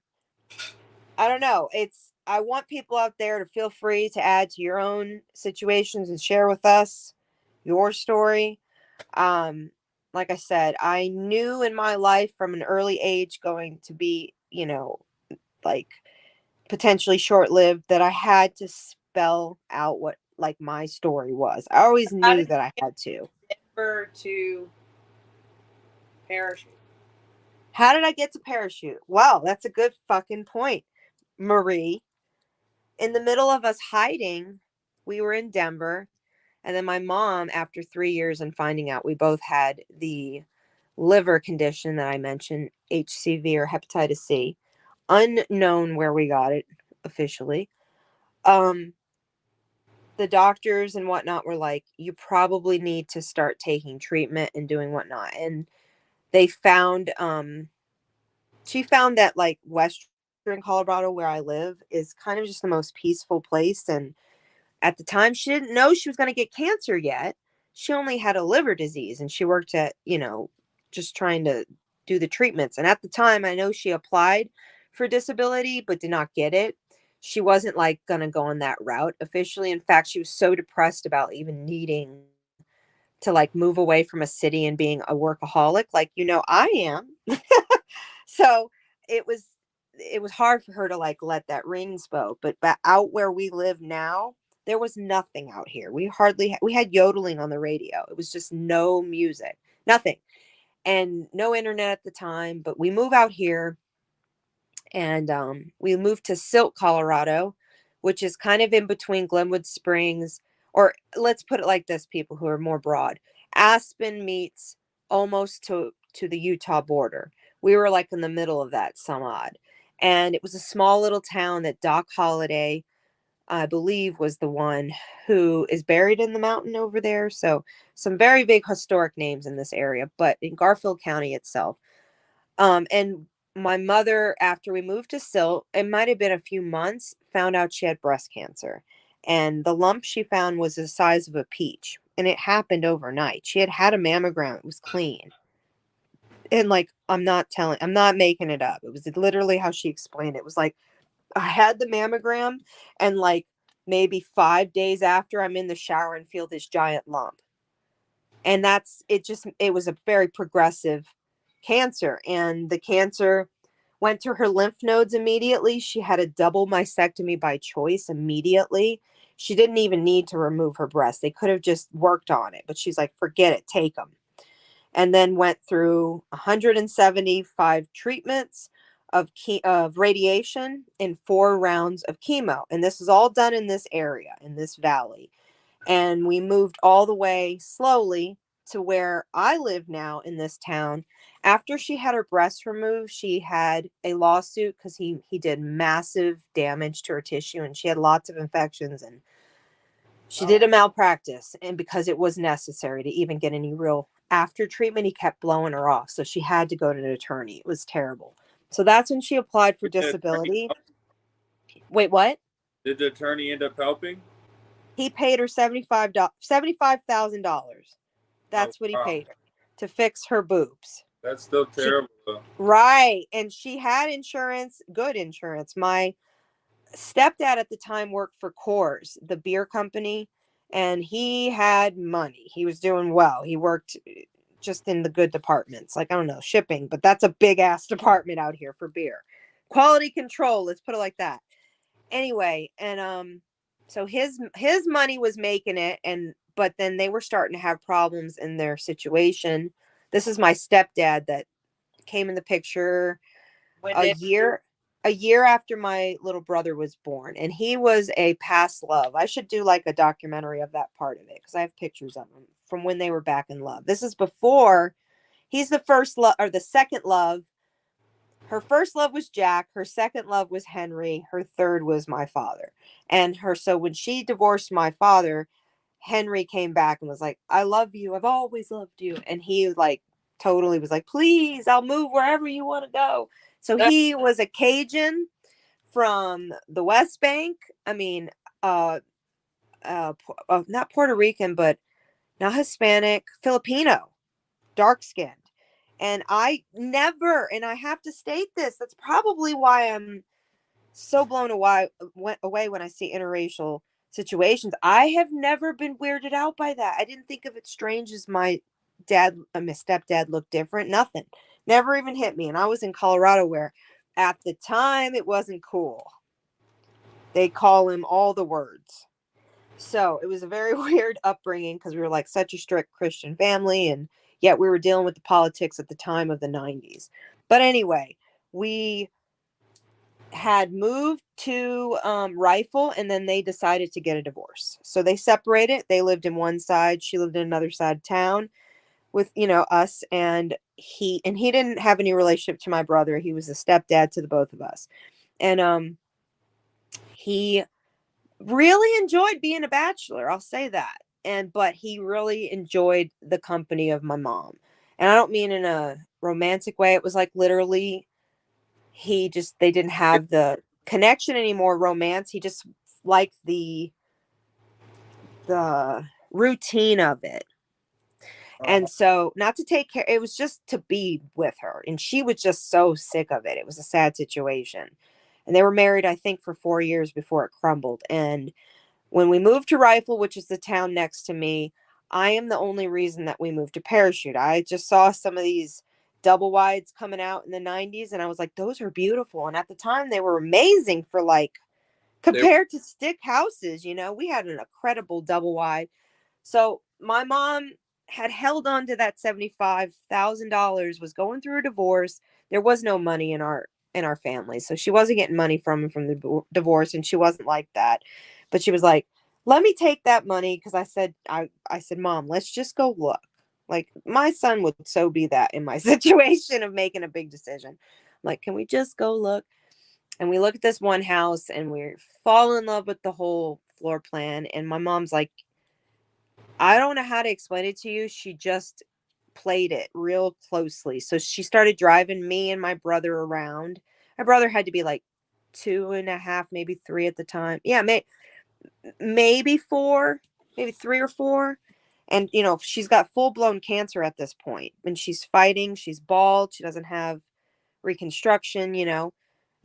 I don't know. I want people out there to feel free to add to your own situations and share with us your story. Um, like I said, I knew in my life from an early age going to be, like potentially short lived that I had to spell out what like my story was. I always How knew did that I you had to. get Denver to parachute? How did I get to parachute? Well, that's a good fucking point, Marie. In the middle of us hiding, we were in Denver. And then my mom, after 3 years and finding out we both had the liver condition that I mentioned, HCV or hepatitis C, unknown where we got it officially. Um, the doctors and whatnot were like, you probably need to start taking treatment and doing whatnot. And they found, she found that like Western Colorado, where I live, is kind of just the most peaceful place. And at the time, she didn't know she was going to get cancer yet. She only had a liver disease and she worked at, just trying to do the treatments. And at the time, I know she applied for disability but did not get it. She wasn't like going to go on that route officially. In fact, she was so depressed about even needing to like move away from a city and being a workaholic like I am. So it was it was hard for her to like let that ring spoke, but out where we live now, there was nothing out here. We had yodeling on the radio. It was just no music, nothing, and no internet at the time. But we move out here, and we moved to Silt, Colorado, which is kind of in between Glenwood Springs, or let's put it like this: people who are more broad, Aspen meets almost to the Utah border. We were like in the middle of that, some odd. And it was a small little town that Doc Holliday, I believe, was the one who is buried in the mountain over there. So some very big historic names in this area, but in Garfield County itself. And my mother, after we moved to Silt, it might have been a few months, found out she had breast cancer. And the lump she found was the size of a peach. And it happened overnight. She had had a mammogram. It was clean. And like, I'm not making it up. It was literally how she explained it. It was like, I had the mammogram, and like maybe 5 days after, I'm in the shower and feel this giant lump. And that's it. Just it was a very progressive cancer, and the cancer went to her lymph nodes immediately. She had a double mastectomy by choice immediately. She didn't even need to remove her breast. They could have just worked on it, but she's like, forget it, take them. And then went through 175 treatments of radiation and 4 rounds of chemo. And this is all done in this area, in this valley. And we moved all the way slowly to where I live now in this town. After she had her breast removed, she had a lawsuit because he did massive damage to her tissue, and she had lots of infections, and she did a malpractice, and because it was necessary to even get any real after treatment, he kept blowing her off. So she had to go to an attorney. It was terrible. So that's when she applied for Did the attorney disability. help? Wait, what? Did the attorney end up helping? He paid her $75,000. Oh That's what he wow, paid her to fix her boobs. that's still She terrible though. Right, and she had insurance, good insurance. My stepdad at the time worked for Coors, the beer company, and he had money. He was doing well. He worked just in the good departments, like I don't know, shipping, but that's a big ass department out here for beer. Quality control, let's put it like that. Anyway, and so his money was making it, and but then they were starting to have problems in their situation. This is my stepdad that came in the picture When a did year a year after my little brother was born, and he was a past love. I should do like a documentary of that part of it because I have pictures of him from when they were back in love. This is before he's the first love or the second love. Her first love was Jack, her second love was Henry, her third was my father. And her so when she divorced my father, Henry came back and was like, I love you. I've always loved you. And he like totally was like, please, I'll move wherever you want to go. So that? he was a Cajun from the West Bank. I mean, uh, not Puerto Rican, but not Hispanic, Filipino, dark skinned. And and I have to state this, that's probably why I'm so blown away when I see interracial situations. I have never been weirded out by that. I didn't think of it strange as my stepdad looked different. Nothing. Never even hit me. And I was in Colorado where at the time it wasn't cool. They call him all the words. So it was a very weird upbringing because we were like such a strict Christian family, and yet we were dealing with the politics at the time of the 90s. But anyway, we had moved to Rifle, and then they decided to get a divorce. So they separated. They lived in one side, she lived in another side of town with us, and he didn't have any relationship to my brother. He was a stepdad to the both of us. And he really enjoyed being a bachelor, I'll say that. But he really enjoyed the company of my mom. And I don't mean in a romantic way. It was like literally they didn't have the connection anymore, romance. He just liked the routine of it. Uh-huh. And so not to take care, it was just to be with her. And she was just so sick of it. It was a sad situation. And they were married, I think, for 4 years before it crumbled. And when we moved to Rifle, which is the town next to me, I am the only reason that we moved to Parachute. I just saw some of these double wides coming out in the 90s, and I was like, those are beautiful. And at the time, they were amazing for like, They, compared to stick houses, we had an incredible double wide. So my mom had held on to that $75,000, was going through a divorce. There was no money in our family. So she wasn't getting money from the divorce, and she wasn't like that. But she was like, "Let me take that money," because I said, "Mom, let's just go look." Like my son would so be that in my situation of making a big decision. I'm like, "Can we just go look?" And we look at this one house and we fall in love with the whole floor plan. And my mom's like, I don't know how to explain it to you. She just played it real closely. So she started driving me and my brother around. My brother had to be like 2.5, maybe 3 at the time. Yeah, maybe 4, maybe 3 or 4. And, you know, she's got full blown cancer at this point. And she's fighting. She's bald. She doesn't have reconstruction, you know.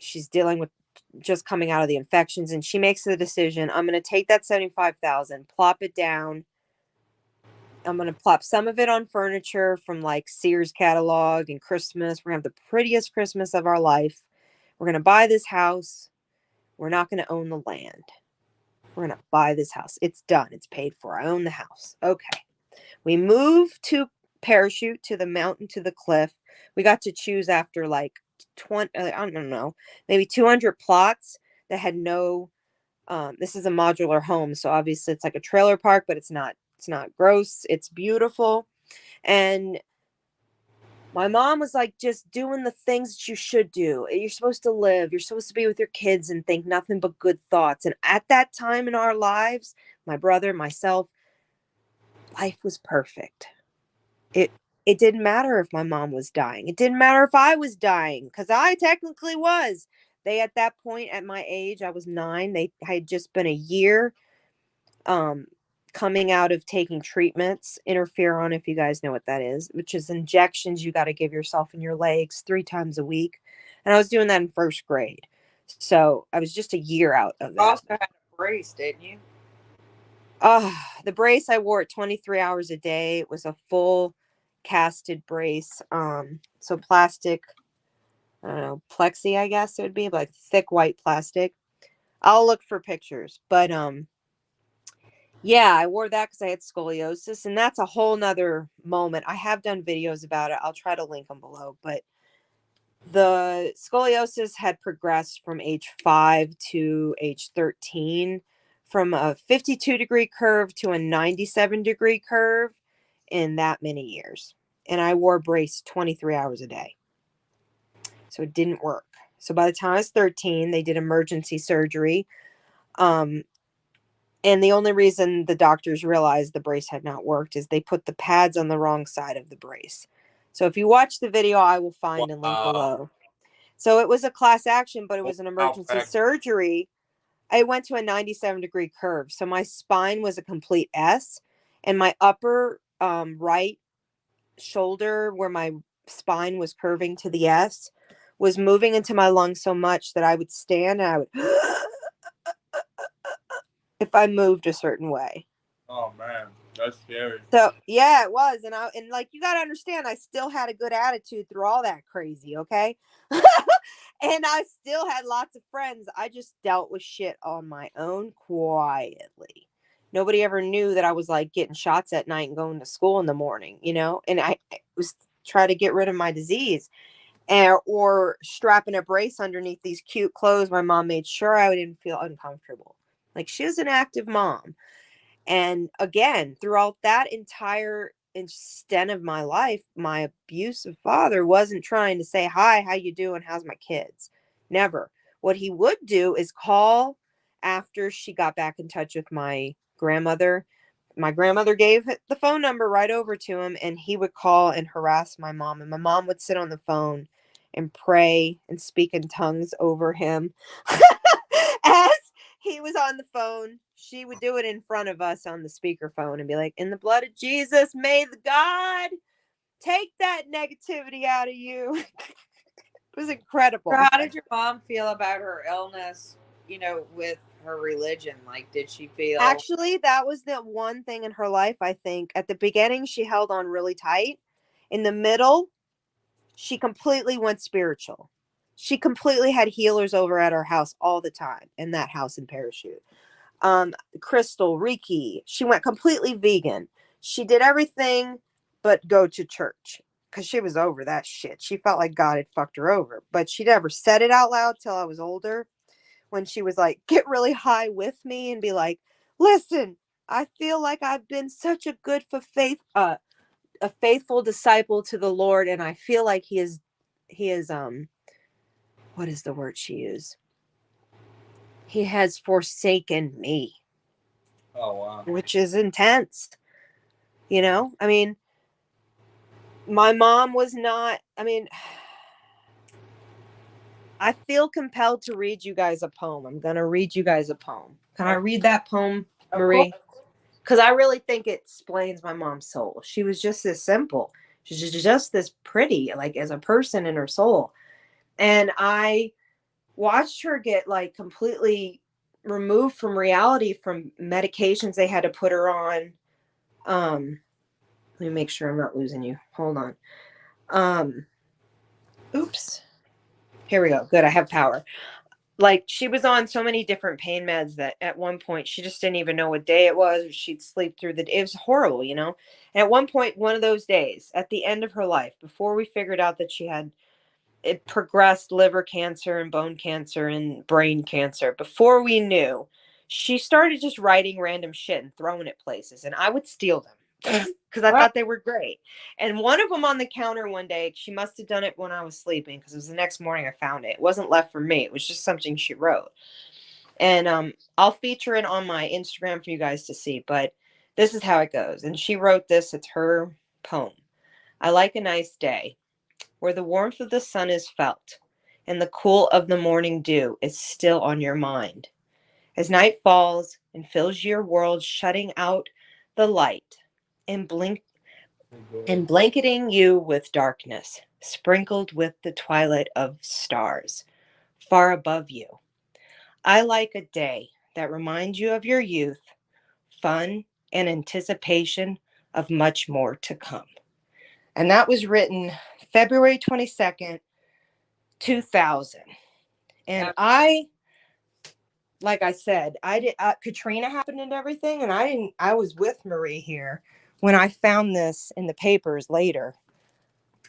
She's dealing with just coming out of the infections. And she makes the decision, I'm going to take that 75,000, plop it down. I'm going to plop some of it on furniture from like Sears catalog and Christmas. We're going to have the prettiest Christmas of our life. We're going to buy this house. We're not going to own the land. We're going to buy this house. It's done. It's paid for. I own the house. Okay. We moved to Parachute, to the mountain, to the cliff. We got to choose after like 20, I don't know, maybe 200 plots that had no, this is a modular home. So obviously it's like a trailer park, but it's not gross. It's beautiful. And my mom was like, just doing the things that you should do. You're supposed to live. You're supposed to be with your kids and think nothing but good thoughts. And at that time in our lives, my brother, myself, life was perfect. It didn't matter if my mom was dying. It didn't matter if I was dying, because I technically was. They, at that point, at my age, I was 9. They had just been a year coming out of taking treatments, interferon, if you guys know what that is, which is injections you got to give yourself in your legs 3 times a week. And I was doing that in first grade. So I was just a year out of You that. also had a brace, didn't you? The brace I wore at 23 hours a day. It was a full casted brace. So plastic, I don't know, plexi, I guess it would be, like thick white plastic. I'll look for pictures. But yeah, I wore that because I had scoliosis, and that's a whole nother moment. I have done videos about it. I'll try to link them below. But the scoliosis had progressed from age 5 to age 13, from a 52-degree curve to a 97-degree curve in that many years. And I wore a brace 23 hours a day. So it didn't work. So by the time I was 13, they did emergency surgery. And the only reason the doctors realized the brace had not worked is they put the pads on the wrong side of the brace. So if you watch the video, I will find and link below. So it was a class action, but it was an emergency surgery. I went to a 97-degree curve. So my spine was a complete S, and my upper right shoulder, where my spine was curving to the S, was moving into my lungs so much that I would stand and I would if I moved a certain way. Oh man, that's scary. So yeah, it was. And like, you gotta understand, I still had a good attitude through all that crazy, okay? And I still had lots of friends. I just dealt with shit on my own quietly. Nobody ever knew that I was like getting shots at night and going to school in the morning, you know? And I was trying to get rid of my disease. Or strapping a brace underneath these cute clothes. My mom made sure I didn't feel uncomfortable. Like, she was an active mom. And again, throughout that entire extent of my life, my abusive father wasn't trying to say, hi, how you doing? How's my kids? Never. What he would do is call after she got back in touch with my grandmother. My grandmother gave the phone number right over to him, and he would call and harass my mom. And my mom would sit on the phone and pray and speak in tongues over him. As he was on the phone, she would do it in front of us on the speakerphone and be like, in the blood of Jesus, may the God take that negativity out of you. It was incredible. So how did your mom feel about her illness, with her religion? Like, did she feel. Actually, that was the one thing in her life, I think. At the beginning, she held on really tight. In the middle, she completely went spiritual. She completely had healers over at her house all the time, in that house in Parachute. Crystal, Reiki, she went completely vegan. She did everything but go to church because she was over that shit. She felt like God had fucked her over, but she never said it out loud till I was older, when she was like, get really high with me and be like, listen, I feel like I've been such a good a faithful disciple to the Lord, and I feel like he is what is the word she used? He has forsaken me. Oh wow. Which is intense. You know, I mean, my mom was not, I mean, I feel compelled to read you guys a poem. I'm going to read you guys a poem. Can I read that poem, Marie? Because I really think it explains my mom's soul. She was just this simple. She's just this pretty, like as a person in her soul. And I watched her get like completely removed from reality from medications they had to put her on. Let me make sure I'm not losing you. Hold on. Oops. Here we go. Good. I have power. Like she was on so many different pain meds that at one point she just didn't even know what day it was. Or she'd sleep through the day. It was horrible, you know? And at one point, one of those days at the end of her life, before we figured out that she had it progressed liver cancer and bone cancer and brain cancer, before we knew, she started just writing random shit and throwing it places. And I would steal them because I thought they were great. And one of them on the counter one day, she must have done it when I was sleeping because it was the next morning I found it. It wasn't left for me. It was just something she wrote. And I'll feature it on my Instagram for you guys to see. But this is how it goes. And she wrote this. It's her poem. I like a nice day where the warmth of the sun is felt and the cool of the morning dew is still on your mind. As night falls and fills your world, shutting out the light and blanketing you with darkness, sprinkled with the twilight of stars far above you. I like a day that reminds you of your youth, fun, and anticipation of much more to come. And that was written February 22nd, 2000. And like I said, I did Katrina happened and everything, and I was with Marie here when I found this in the papers later.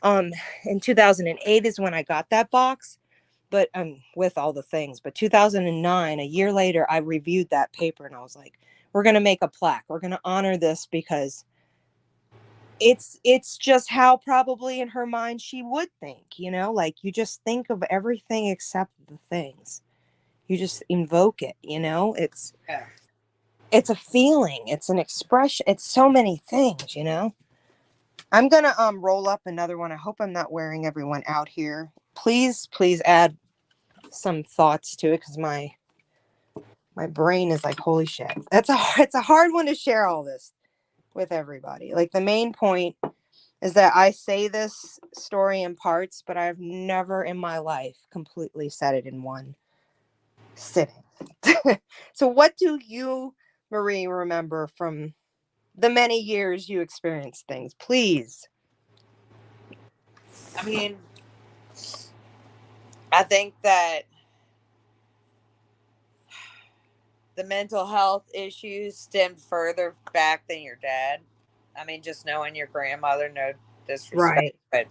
In 2008 is when I got that box, but with all the things. But 2009, a year later, I reviewed that paper and I was like, we're going to make a plaque. We're going to honor this because it's just how probably in her mind she would think, you know, like you just think of everything except the things. You just invoke it, you know? It's a feeling, it's an expression, it's so many things, you know? I'm gonna roll up another one. I hope I'm not wearing everyone out here. Please add some thoughts to it because my brain is like, holy shit. It's a hard one to share all this with everybody. Like the main point is that I say this story in parts, but I've never in my life completely said it in one sitting. So what do you, Marie, remember from the many years you experienced things? Please. I mean, I think that the mental health issues stemmed further back than your dad. I mean, just knowing your grandmother, no disrespect, Right. but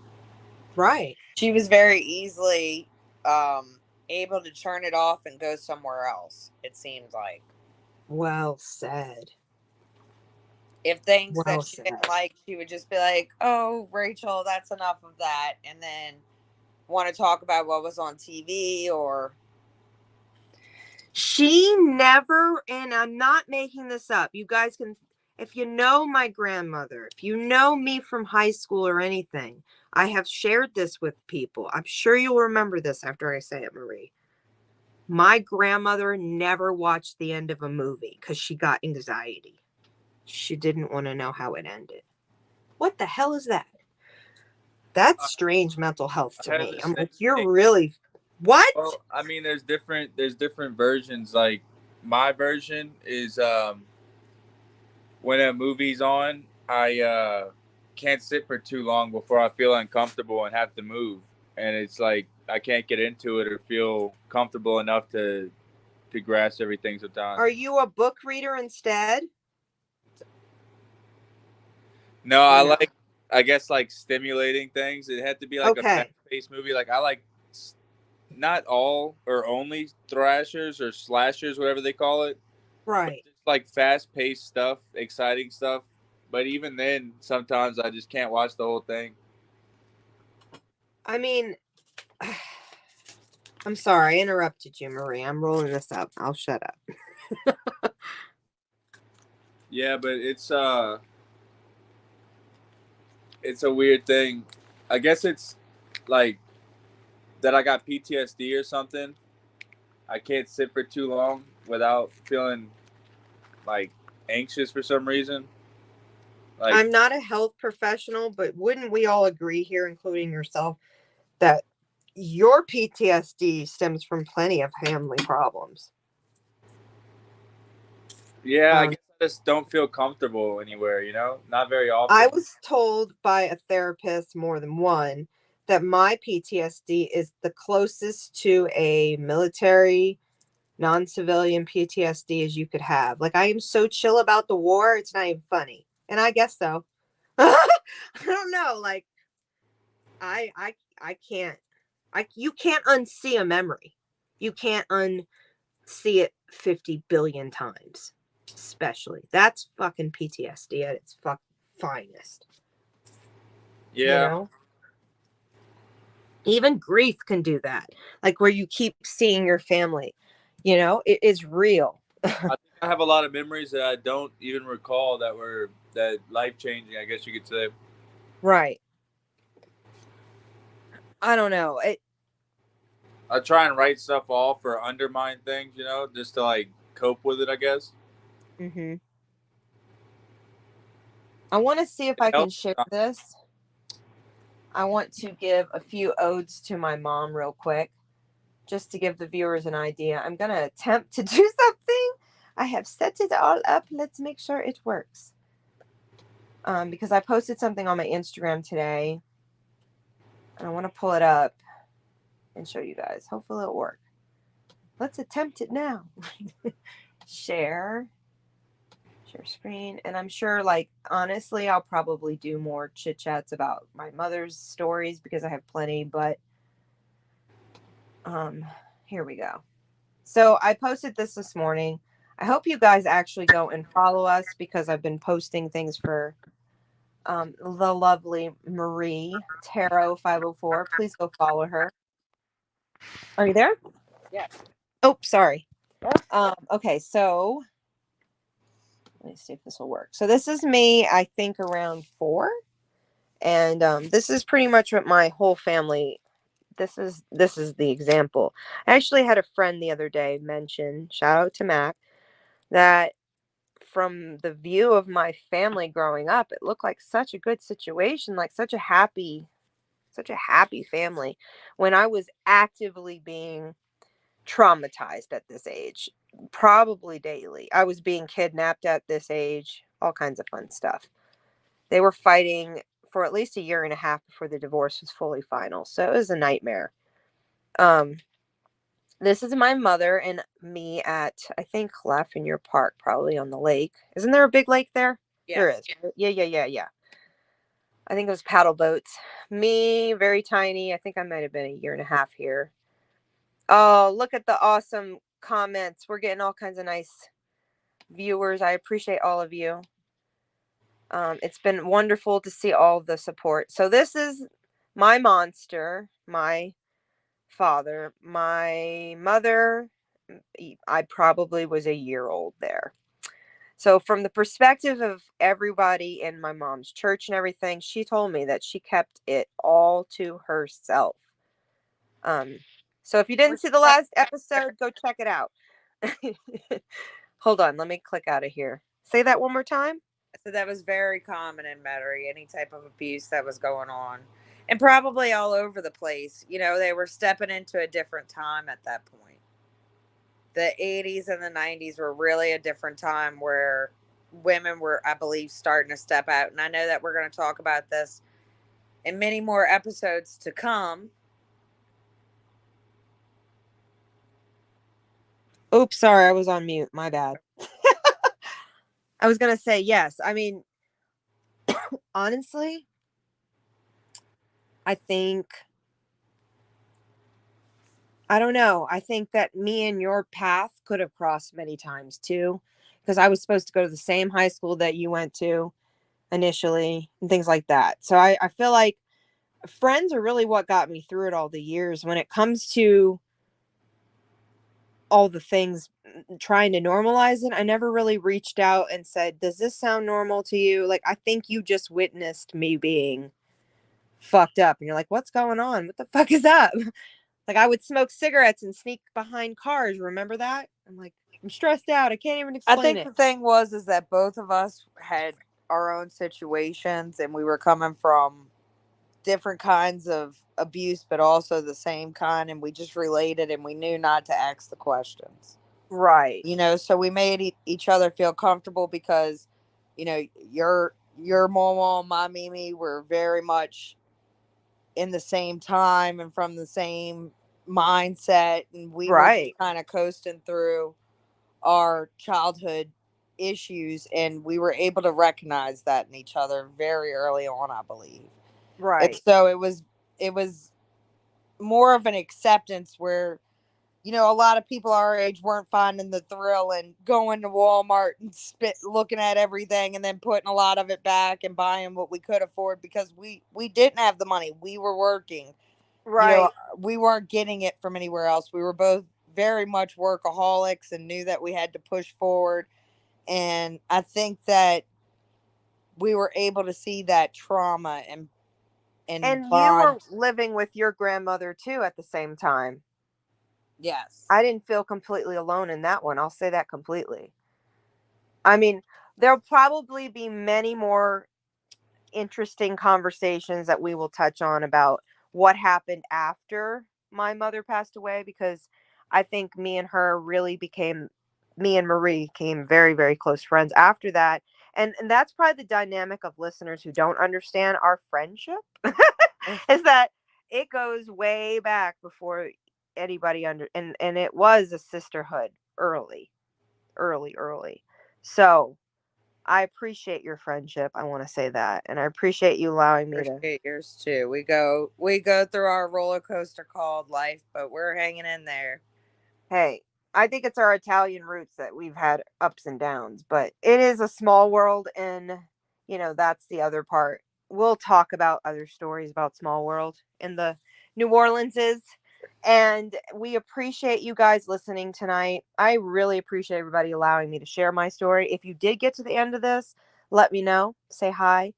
Right. she was very easily able to turn it off and go somewhere else, it seems like. Well said. If things Well that she said. didn't like, she would just be like, "Oh, Rachel, that's enough of that," and then want to talk about what was on TV or. She never, and I'm not making this up. You guys can, if you know my grandmother, if you know me from high school or anything, I have shared this with people. I'm sure you'll remember this after I say it, Marie. My grandmother never watched the end of a movie because she got anxiety. She didn't want to know how it ended. What the hell is that? That's strange mental health to I have me. the I'm same like, you're thing. really, what? Well, I mean, there's different versions. Like my version is when a movie's on, I can't sit for too long before I feel uncomfortable and have to move, and it's like I can't get into it or feel comfortable enough to grasp everything sometimes. Are you a book reader instead? No, Or I no? like, I guess, like stimulating things. It had to be like a Okay. fast-paced movie. Like I like not all or only thrashers or slashers, whatever they call it, but Right. just like fast-paced stuff, exciting stuff. But even then, sometimes I just can't watch the whole thing. I mean, I'm sorry, I interrupted you, Marie. I'm rolling this up. I'll shut up. Yeah, but it's a weird thing. I guess it's like that I got PTSD or something. I can't sit for too long without feeling like anxious for some reason. Like I'm not a health professional, but wouldn't we all agree here, including yourself, that your PTSD stems from plenty of family problems? yeah, I Um, guess I just don't feel comfortable anywhere, you know? Not very I often. was told by a therapist, more than one, that my PTSD is the closest to a military, non civilian PTSD as you could have. Like, I am so chill about the war, it's not even funny. And I guess so. I don't know. Like, I can't. You can't unsee a memory. You can't unsee it 50 billion times. Especially. That's fucking PTSD at its finest. You Yeah, know? Even grief can do that. Like where you keep seeing your family. You know, it is real. I think I have a lot of memories that I don't even recall that were that life changing, I guess you could say. Right. I don't know. I try and write stuff off or undermine things, you know, just to like cope with it, I guess. Mm-hmm. I want to see if It I can helps. share this. I want to give a few odes to my mom real quick, just to give the viewers an idea. I'm going to attempt to do something. I have set it all up. Let's make sure it works. Because I posted something on my Instagram today, and I want to pull it up and show you guys. Hopefully it'll work. Let's attempt it now. Share screen. And I'm sure, like, honestly, I'll probably do more chit chats about my mother's stories because I have plenty, but here we go. So I posted this morning. I hope you guys actually go and follow us because I've been posting things for the lovely Marie Tarot 504. Please go follow her. Are you there? Yes. Oh, sorry. Yes. Okay, so let me see if this will work. So this is me, I think around 4. And this is pretty much what my whole family, this is the example. I actually had a friend the other day mention, shout out to Mac, that from the view of my family growing up, it looked like such a good situation, like such a happy family, when I was actively being traumatized at this age, probably daily. I was being kidnapped at this age, all kinds of fun stuff. They were fighting for at least a year and a half before the divorce was fully final. So it was a nightmare. Um, this is my mother and me at, I think, Lafayette Park, probably on the lake. Isn't there a big lake there? There Yes. is. Yeah. I think it was paddle boats. Me, very tiny. I think I might have been a year and a half here. Oh, look at the awesome comments. We're getting all kinds of nice viewers. I appreciate all of you. It's been wonderful to see all the support. So this is my monster, my father, my mother. I probably was a year old there. So from the perspective of everybody in my mom's church and everything, she told me that she kept it all to herself. Um, so if you didn't Which see the last episode, go check it out. Hold on, let me click out of here. Say that one more time. so that was very common in Metairie, any type of abuse that was going on. And probably all over the place. You know, they were stepping into a different time at that point. The 80s and the 90s were really a different time where women were, I believe, starting to step out. And I know that we're going to talk about this in many more episodes to come. Oops, sorry, I was on mute. My bad. I was going to say yes. I mean, honestly, I think, I don't know. I think that me and your path could have crossed many times too, because I was supposed to go to the same high school that you went to initially and things like that. So I feel like friends are really what got me through it all the years when it comes to all the things, trying to normalize it. I never really reached out and said, "Does this sound normal to you?" Like, I think you just witnessed me being fucked up and you're like, "What's going on? What the fuck is up?" Like, I would smoke cigarettes and sneak behind cars. Remember that? I'm like, I'm stressed out. I can't even I explain think it. the thing was is that both of us had our own situations and we were coming from different kinds of abuse but also the same kind, and we just related and we knew not to ask the questions. Right. So we made each other feel comfortable because you know your Momo and my Mimi were very much in the same time and from the same mindset, and we were just Right. kind of coasting through our childhood issues, and we were able to recognize that in each other very early on, I believe. And Right. so it was more of an acceptance where a lot of people our age weren't finding the thrill in going to Walmart and looking at everything and then putting a lot of it back and buying what we could afford because we didn't have the money. We were working. You know, Right. we weren't getting it from anywhere else. We were both very much workaholics and knew that we had to push forward. And I think that we were able to see that trauma and And you were bond. living with your grandmother too at the same time. Yes. I didn't feel completely alone in that one. I'll say that completely. I mean, there'll probably be many more interesting conversations that we will touch on about what happened after my mother passed away, because I think me and Marie became very, very close friends after that. And that's probably the dynamic of listeners who don't understand our friendship is that it goes way back before anybody and it was a sisterhood early, early, early. So I appreciate your friendship. I want to say that. And I appreciate you allowing me to. Appreciate yours too. We go through our roller coaster called life, but we're hanging in there. Hey, I think it's our Italian roots that we've had ups and downs, but it is a small world. And, that's the other part. We'll talk about other stories about small world in the New Orleanses. And we appreciate you guys listening tonight. I really appreciate everybody allowing me to share my story. If you did get to the end of this, let me know. Say hi.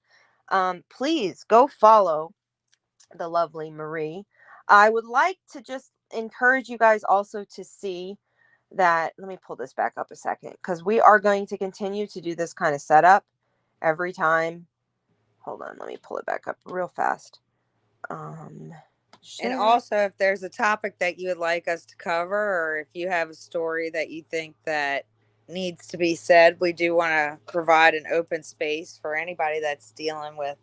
Please go follow the lovely Marie. I would like to just encourage you guys also to see that. Let me pull this back up a second because we are going to continue to do this kind of setup every time. Hold on, let me pull it back up real fast. And Share. also, if there's a topic that you would like us to cover, or if you have a story that you think that needs to be said, we do want to provide an open space for anybody that's dealing with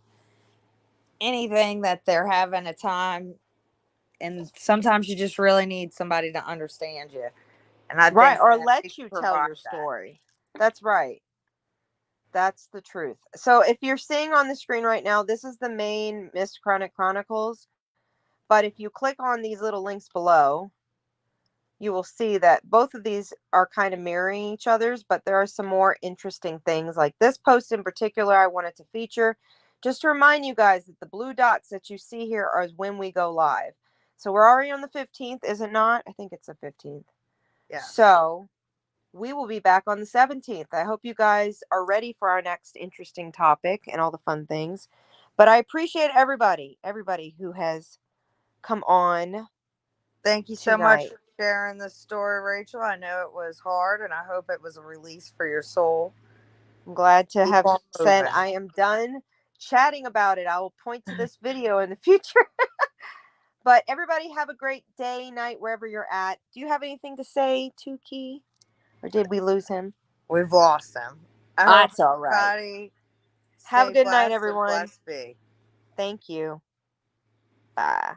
anything that they're having a time. And sometimes you just really need somebody to understand you. And I Right, think or that we let can you tell provide your that. story. That's right. That's the truth. So if you're seeing on the screen right now, this is the main Miss Chronic Chronicles. But if you click on these little links below, you will see that both of these are kind of mirroring each other's, but there are some more interesting things. Like this post in particular, I wanted to feature just to remind you guys that the blue dots that you see here are when we go live. So we're already on the 15th, is it not? I think it's the 15th. Yes. So we will be back on the 17th. I hope you guys are ready for our next interesting topic and all the fun things. But I appreciate everybody who has come on Thank you so much tonight. for sharing this story, Rachel. I know it was hard, and I hope it was a release for your soul. I'm glad to Keep have on said moving. I am done chatting about it. I will point to this video in the future. But everybody have a great day, night, wherever you're at. Do you have anything to say, Tukey? Or did we lose him? We've lost them. I hope That's all right. everybody Have a stay good night, blessed and everyone. blessed be. Thank you. Bye.